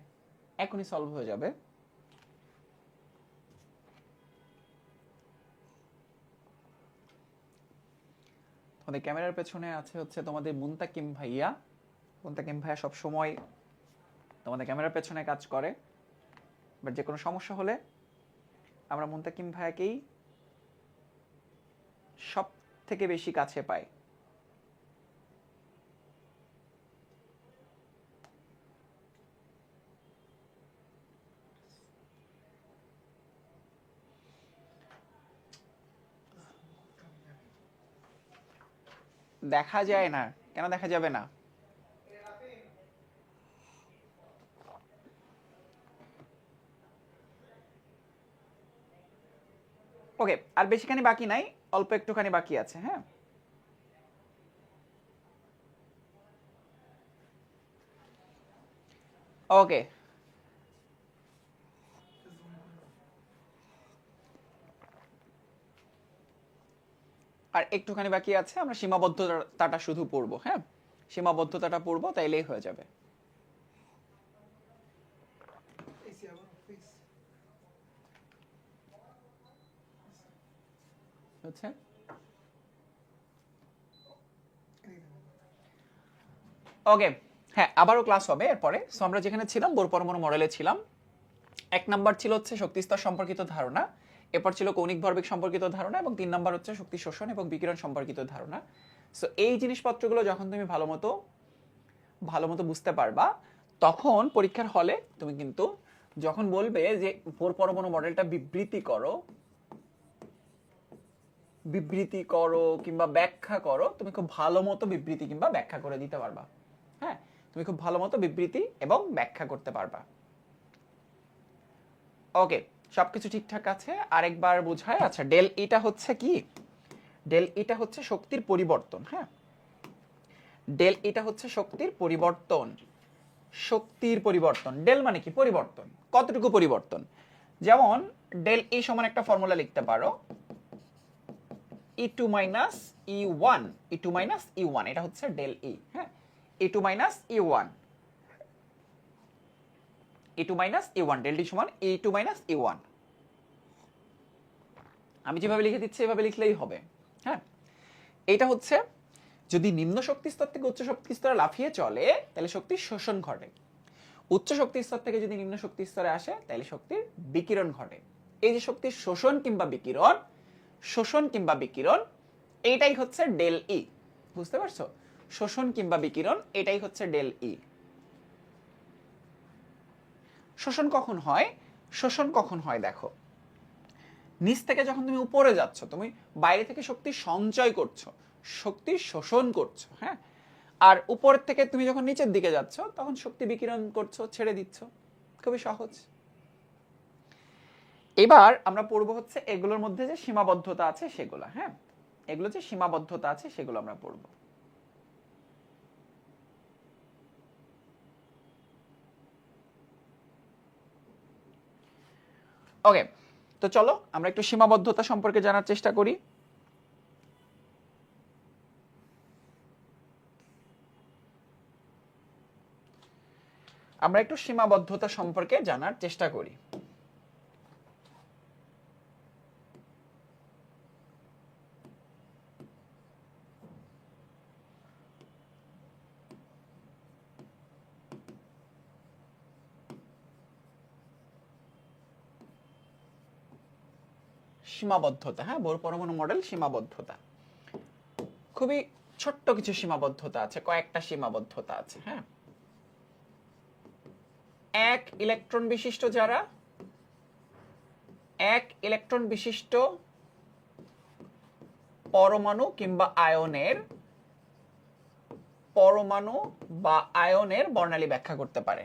এখনই সলভ হয়ে যাবে। তোমাদের ক্যামেরার পেছনে আছে হচ্ছে তোমাদের মুনতাকিম ভাইয়া। মুনতাকিম ভাইয়া সব সময় তোমাদের ক্যামেরার পেছনে কাজ করে, বাট যে কোনো সমস্যা হলে আমরা মুনতাকিম ভাইয়াকেই সব থেকে বেশি কাছে পাই। দেখা যায় না কেন? দেখা যাবে না? ওকে, আর বেশিখানি বাকি নাই, অল্প একটুখানি বাকি আছে, হ্যাঁ। ওকে, আর একটুখানি বাকি আছে, আমরা সীমাবদ্ধতাটা শুধু পড়বো, হ্যাঁ। সীমাবদ্ধতাটা পড়বো, তাইলেই হয়ে যাবে। হচ্ছে ওকে। হ্যাঁ, আবারও ক্লাস হবে এরপরে। সো আমরা যেখানে ছিলাম বোর পরমাণু মডেলে ছিলাম। 1 নাম্বার ছিল হচ্ছে শক্তিস্তর সম্পর্কিত ধারণা, এরপর ছিল কৌণিক ভরবেগ সম্পর্কিত ধারণা, এবং 3 নাম্বার হচ্ছে শক্তি শোষণ এবং বিকিরণ সম্পর্কিত ধারণা। সো এই জিনিসপত্রগুলো যখন তুমি ভালো মতো বুঝতে পারবা, তখন পরীক্ষার হলে তুমি কিন্তু যখন বলবে যে বোর পরমাণু মডেলটা বিবৃতি করো কিংবা ব্যাখ্যা করো, তুমি খুব ভালো মতো বিবৃতি কিংবা ব্যাখ্যা করে দিতে পারবা। হ্যাঁ, তুমি খুব ভালো মতো বিবৃতি এবং ব্যাখ্যা করতে পারবা। ওকে, সবকিছু ঠিকঠাক আছে। আরেকবার বোঝায়। আচ্ছা, ডেল ইটা হচ্ছে কি? ডেল ইটা হচ্ছে শক্তির পরিবর্তন। হ্যাঁ, ডেল ইটা হচ্ছে শক্তির পরিবর্তন। শক্তির পরিবর্তন। ডেল মানে কি? পরিবর্তন। কতটুকু পরিবর্তন? যেমন ডেল ই সমান একটা ফর্মুলা লিখতে পারো, E2 minus E1, E2 minus E1, এটা হচ্ছে ডেল ই। হ্যাঁ, E2 minus E1, E2 minus E1, del T সমান E2 মাইনাস E1। আমি যেভাবে লিখে দিচ্ছি এভাবে লিখলেই হবে। হ্যাঁ, এটা হচ্ছে যদি নিম্ন শক্তি স্তর থেকে উচ্চ শক্তি স্তরে লাফিয়ে চলে তাহলে শক্তির শোষণ ঘটে। উচ্চ শক্তি স্তর থেকে যদি নিম্ন শক্তি স্তরে আসে তাহলে শক্তির বিকিরণ ঘটে। এই যে শক্তির শোষণ কিংবা বিকিরণ, এইটাই হচ্ছে ডেল ই। বুঝতে পারছো? শোষণ কিংবা বিকিরণ, এটাই হচ্ছে ডেল ই। শোষণ কখন হয় দেখো, নিচ থেকে যখন তুমি উপরে যাচ্ছ, তুমি বাইরে থেকে শক্তি সঞ্চয় করছো, শক্তি শোষণ করছো। হ্যাঁ, আর উপর থেকে তুমি যখন নিচের দিকে যাচ্ছ তখন শক্তি বিকিরণ করছো, ছেড়ে দিচ্ছ। খুবই সহজ। এবার আমরা পড়বো হচ্ছে এগুলোর মধ্যে যে সীমাবদ্ধতা আছে সেগুলো। হ্যাঁ, এগুলো যে সীমাবদ্ধতা আছে সেগুলো আমরা পড়বো। ওকে, তো চলো আমরা একটু সীমাবদ্ধতা সম্পর্কে জানার চেষ্টা করি। আমরা একটু সীমাবদ্ধতা সম্পর্কে জানার চেষ্টা করি। সীমাবদ্ধতা, হ্যাঁ, বোর পরমাণু মডেল সীমাবদ্ধতা। খুবই ছোট্ট কিছু সীমাবদ্ধতা আছে, কয়েকটা সীমাবদ্ধতা আছে। হ্যাঁ, এক ইলেকট্রন বিশিষ্ট পরমাণু কিংবা আয়নের বর্ণালী ব্যাখ্যা করতে পারে।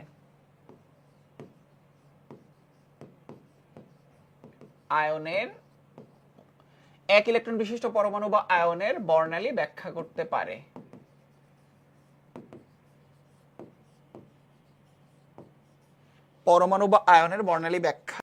এক ইলেকট্রন বিশিষ্ট পরমাণু বা আয়নের বর্ণালী ব্যাখ্যা করতে পারে। পরমাণু বা আয়নের বর্ণালী ব্যাখ্যা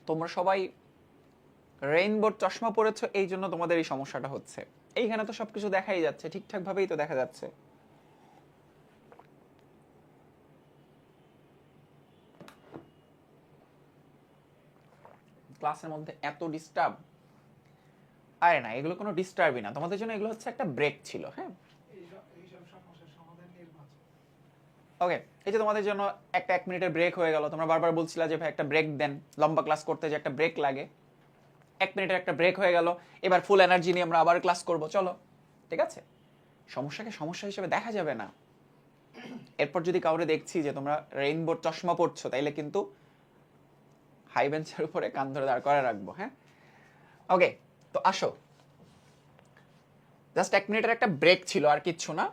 তোমরা সবাই রেইনবোর চশমা পরেছো, এই জন্য তোমাদের এই সমস্যাটা হচ্ছে। এইখানে তো সবকিছু দেখাই যাচ্ছে, ঠিকঠাক ভাবেই তো দেখা যাচ্ছে। ক্লাসের মধ্যে এত ডিস্টার্ব। আরে না, এগুলো কোনো ডিস্টার্বই না, তোমাদের জন্য এগুলো হচ্ছে একটা ব্রেক ছিল। হ্যাঁ, ওকে, এই যে তোমাদের জন্য একটা 1 মিনিটের ব্রেক হয়ে গেল। তোমরা বারবার বলছিলা যে ভাই একটা ব্রেক দেন, লম্বা ক্লাস করতে যে একটা ব্রেক লাগে। 1 মিনিটের একটা ব্রেক হয়ে গেল, এবার ফুল এনার্জি নিয়ে আমরা আবার ক্লাস করব, চলো। ঠিক আছে, সমস্যাকে সমস্যা হিসেবে দেখা যাবে না। এরপর যদি কাউরে দেখছি যে তোমরা রেইনবোর চশমা পড়ছো, তাইলে কিন্তু হাই বেঞ্চের উপরে কান ধরে দাঁড় করে রাখবো। হ্যাঁ, ওকে, তো আসো, জাস্ট 1 মিনিটের একটা ব্রেক ছিল, আর কিচ্ছু না।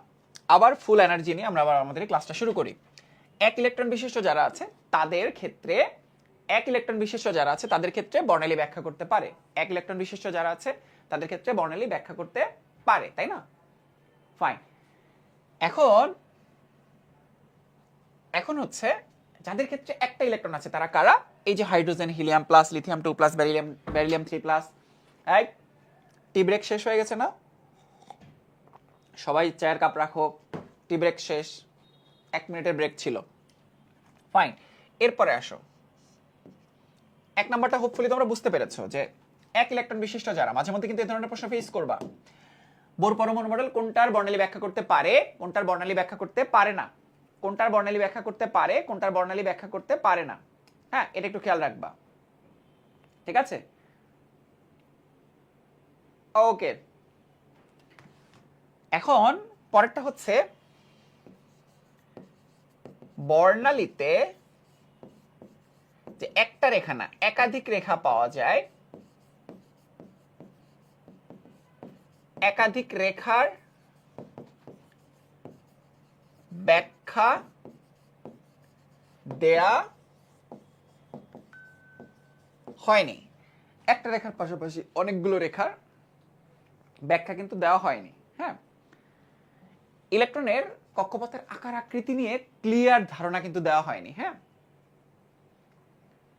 আবার ফুল এনার্জি নিয়ে আমরা আবার আমাদের ক্লাসটা শুরু করি। 1 ইলেকট্রন বিশিষ্ট যারা আছে তাদের ক্ষেত্রে 1 ইলেকট্রন বিশিষ্ট যারা আছে তাদের ক্ষেত্রে বর্ণালী ব্যাখ্যা করতে পারে। 1 ইলেকট্রন বিশিষ্ট যারা আছে তাদের ক্ষেত্রে বর্ণালী ব্যাখ্যা করতে পারে, তাই না? ফাইন। এখন এখন হচ্ছে যাদের ক্ষেত্রে একটা ইলেকট্রন আছে তারা কারা? এই যে hydrogen, helium plus, lithium 2 plus, beryllium 3 plus. Right, tea break শেষ হয়ে গেছে না? সবাই চায়ের কাপ রাখো, টি ব্রেক শেষ, 1 মিনিটের ব্রেক ছিল। ফাইন, এরপরে আসো। 1 নাম্বারটা হোপফুলি তোমরা বুঝতে পেরেছো যে 1 ইলেকট্রন বিশিষ্ট যারা, মাঝে মধ্যে কিন্তু এই ধরনের প্রশ্ন ফেস করবা। বোর পরমাণু মডেল কোনটার বর্ণালী ব্যাখ্যা করতে পারে, কোনটার বর্ণালী ব্যাখ্যা করতে পারে না, কোনটার বর্ণালী ব্যাখ্যা করতে পারে, কোনটার বর্ণালী ব্যাখ্যা করতে পারে না। হ্যাঁ, এটা একটু খেয়াল রাখবা। ঠিক আছে, ওকে। এখন পরেরটা হচ্ছে বর্ণালীতে যে একটা রেখা না একাধিক রেখা পাওয়া যায়, একাধিক রেখার ব্যাখ্যা দেয়া হয়নি। একটা রেখার পাশাপাশি অনেকগুলো রেখার ব্যাখ্যা কিন্তু দেওয়া হয়নি। হ্যাঁ, ইলেকট্রনের কক্ষপথের আকার আকৃতি নিয়ে ক্লিয়ার ধারণা কিন্তু দেওয়া হয়নি। হ্যাঁ,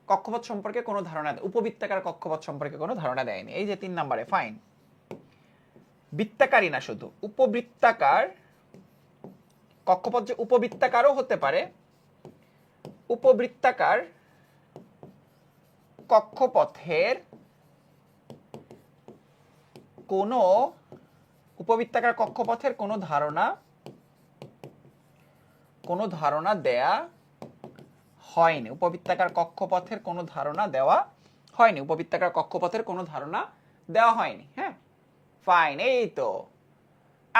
কক্ষপথ সম্পর্কে কোনো ধারণা, উপবৃত্তাকার কক্ষপথ সম্পর্কে কোনো ধারণা দেয়নি। এই যে 3 নম্বরে। ফাইন, বৃত্তাকারই না, শুধু উপবৃত্তাকার কক্ষপথ যে উপবৃত্তাকারও হতে পারে, উপবৃত্তাকার কক্ষপথের কোনো উপবৃত্তাকার কক্ষপথের কোনো ধারণা দেয়া হয়নি। উপবৃত্তাকার কক্ষপথের কোনো ধারণা দেওয়া হয়নি। উপবৃত্তাকার কক্ষপথের কোনো ধারণা দেওয়া হয়নি। হ্যাঁ, ফাইন, এই তো।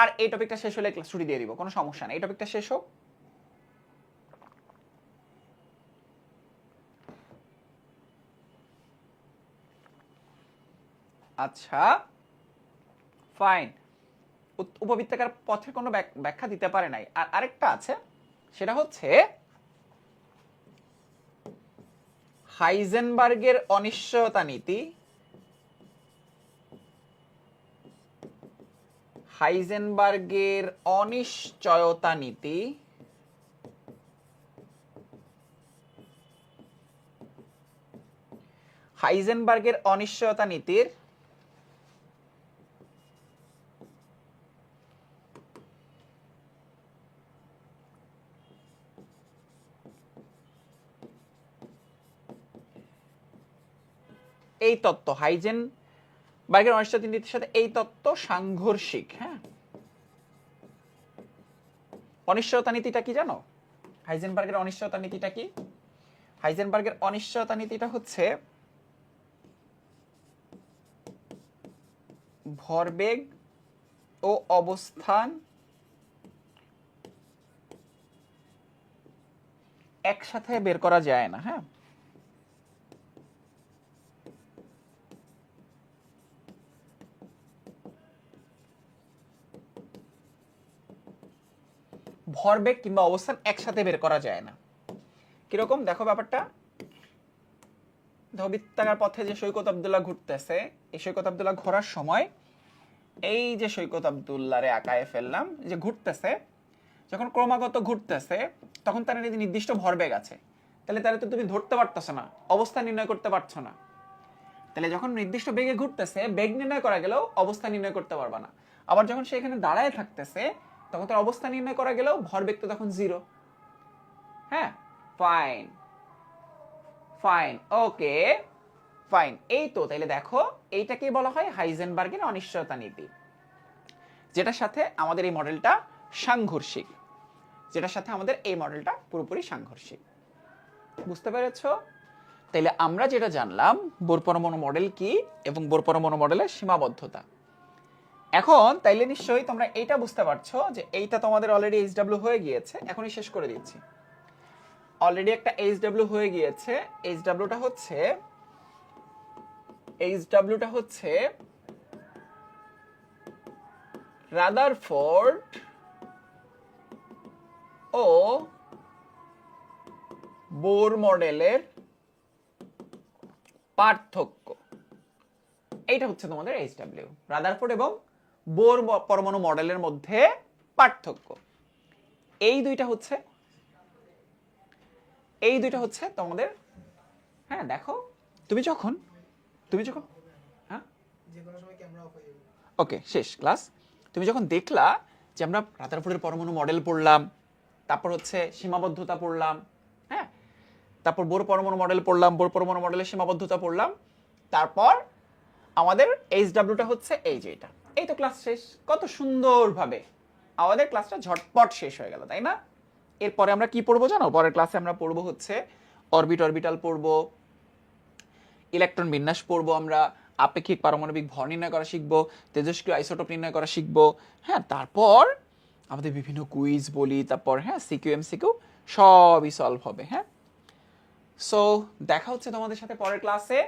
আর এই টপিকটা শেষ হলে ক্লাস ছুটি দিয়ে দিব, কোনো সমস্যা নেই। এই টপিকটা শেষ হোক। আচ্ছা, ফাইন, উপবৃত্তাকার পথের কোনো ব্যাখ্যা দিতে পারে নাই। আর আরেকটা আছে, সেটা হচ্ছে হাইজেনবার্গের অনিশ্চয়তা নীতি। হাইজেনবার্গের অনিশ্চয়তা নীতি হাইজেনবার্গের অনিশ্চয়তা নীতির এই তত্ত্ব, হাইজেনবার্গের অনিশ্চয়তা নীতির সাথে এই তত্ত্ব সাংঘর্ষিক। হ্যাঁ, অনিশ্চয়তা নীতিটা কি জানো? হাইজেনবার্গের অনিশ্চয়তা নীতিটা কি? হাইজেনবার্গের অনিশ্চয়তা নীতিটা হচ্ছে ভরবেগ ও অবস্থান একসাথে বের করা যায় না। হ্যাঁ, ভরবেগ কিংবা অবস্থান একসাথে বের করা যায় না। কিরকম দেখো ব্যাপারটা। বৃত্তাকার পথে যে সৈকত আব্দুল্লাহ ঘুরতেছে, এই সৈকত আব্দুল্লাহ ঘোরার সময় এই যে সৈকত আব্দুল্লাহরে আঁকায় ফেললাম, যে ঘুরতেছে, যখন ক্রমাগত ঘুরতেছে তখন তার নির্দিষ্ট ভরবেগ আছে। তাহলে তারা তো তুমি ধরতে পারতেছ না, অবস্থা নির্ণয় করতে পারছো না। তাহলে যখন নির্দিষ্ট বেগে ঘুরতেছে, বেগ নির্ণয় করা গেলেও অবস্থা নির্ণয় করতে পারবা না। আবার যখন সে এখানে দাঁড়ায় থাকতেছে, তখন তার অবস্থা নির্ণয় করা গেলেও ভরবেগ তো তখন 0। হ্যাঁ, ফাইন ফাইন, ওকে। ফাইন, এই তো তাইলে দেখো এইটাকে বলা হয় হাইজেনবার্গের অনিশ্চয়তা নীতি, যেটার সাথে আমাদের এই মডেলটা সাংঘর্ষিক, যেটার সাথে আমাদের এই মডেলটা পুরোপুরি সাংঘর্ষিক। বুঝতে পেরেছো? তাইলে আমরা যেটা জানলাম বোর পরমাণু মডেল কি এবং বোর পরমাণু মডেলের সীমাবদ্ধতা। এখন তাইলে নিশ্চয়ই তোমরা এইটা বুঝতে পারছো যে এইটা তোমাদের অলরেডি এইচডব্লিউ হয়ে গিয়েছে, এখনই শেষ করে দিচ্ছি। অলরেডি একটা এইচডব্লিউ হয়ে গিয়েছে, এইচডব্লিউটা হচ্ছে রাদারফোর্ড ও বোর মডেলের পার্থক্য। এইটা হচ্ছে তোমাদের এইচডব্লিউ, রাদারফোর্ড এবং বোর পরমাণু মডেলের মধ্যে পার্থক্য। এই দুইটা হচ্ছে তোমাদের, হ্যাঁ দেখো তুমি যখন হ্যাঁ ওকে শেষ ক্লাস, তুমি যখন দেখলা যে আমরা রাদারফোর্ডের পরমাণু মডেল পড়লাম, তারপর হচ্ছে সীমাবদ্ধতা পড়লাম, হ্যাঁ তারপর বোর পরমাণু মডেল পড়লাম, বোর পরমাণু মডেলের সীমাবদ্ধতা পড়লাম, তারপর আমাদের এইচডব্লিউটা হচ্ছে এই যে এটা। এই তো ক্লাস শেষ, কত সুন্দরভাবে আমাদের ক্লাসটা ঝটপট শেষ হয়ে গেল, তাই না? এরপরে আমরা কি পড়বো জানো? পরের ক্লাসে আমরা পড়বো হচ্ছে অরবিটাল পড়বো, ইলেকট্রন বিন্যাস পড়বো, আমরা আপেক্ষিক পারমাণবিক ভর নির্ণয় করা শিখবো, তেজস্ক্রিয় আইসোটোপ নির্ণয় করা শিখবো, হ্যাঁ তারপর আমাদের বিভিন্ন কুইজ বলি, তারপর হ্যাঁ সিকিউ এমসিকিউ সবই সলভ হবে। হ্যাঁ, সো দেখা হচ্ছে তোমাদের সাথে পরের ক্লাসে।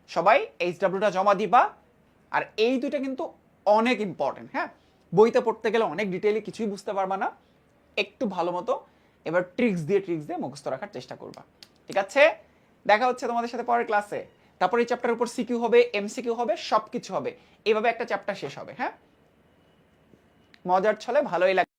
সবাই এইচডব্লিউটা জমা দিবা। আর এই দুইটা কিন্তু অনেক ইম্পর্টেন্ট, হ্যাঁ বইতে পড়তে গেলে অনেক ডিটেইলে কিছুই বুঝতে পারবা না, একটু ভালো মতো এবার ট্রিক্স দিয়ে মুখস্থ রাখার চেষ্টা করবা, ঠিক আছে? দেখা হচ্ছে তোমাদের সাথে পরের ক্লাসে। তারপর এই চ্যাপ্টারের উপর সিকিউ হবে, এমসিকিউ হবে, সবকিছু হবে, এইভাবে একটা চ্যাপ্টার শেষ হবে। হ্যাঁ, মজার ছলে ভালোই লাগে।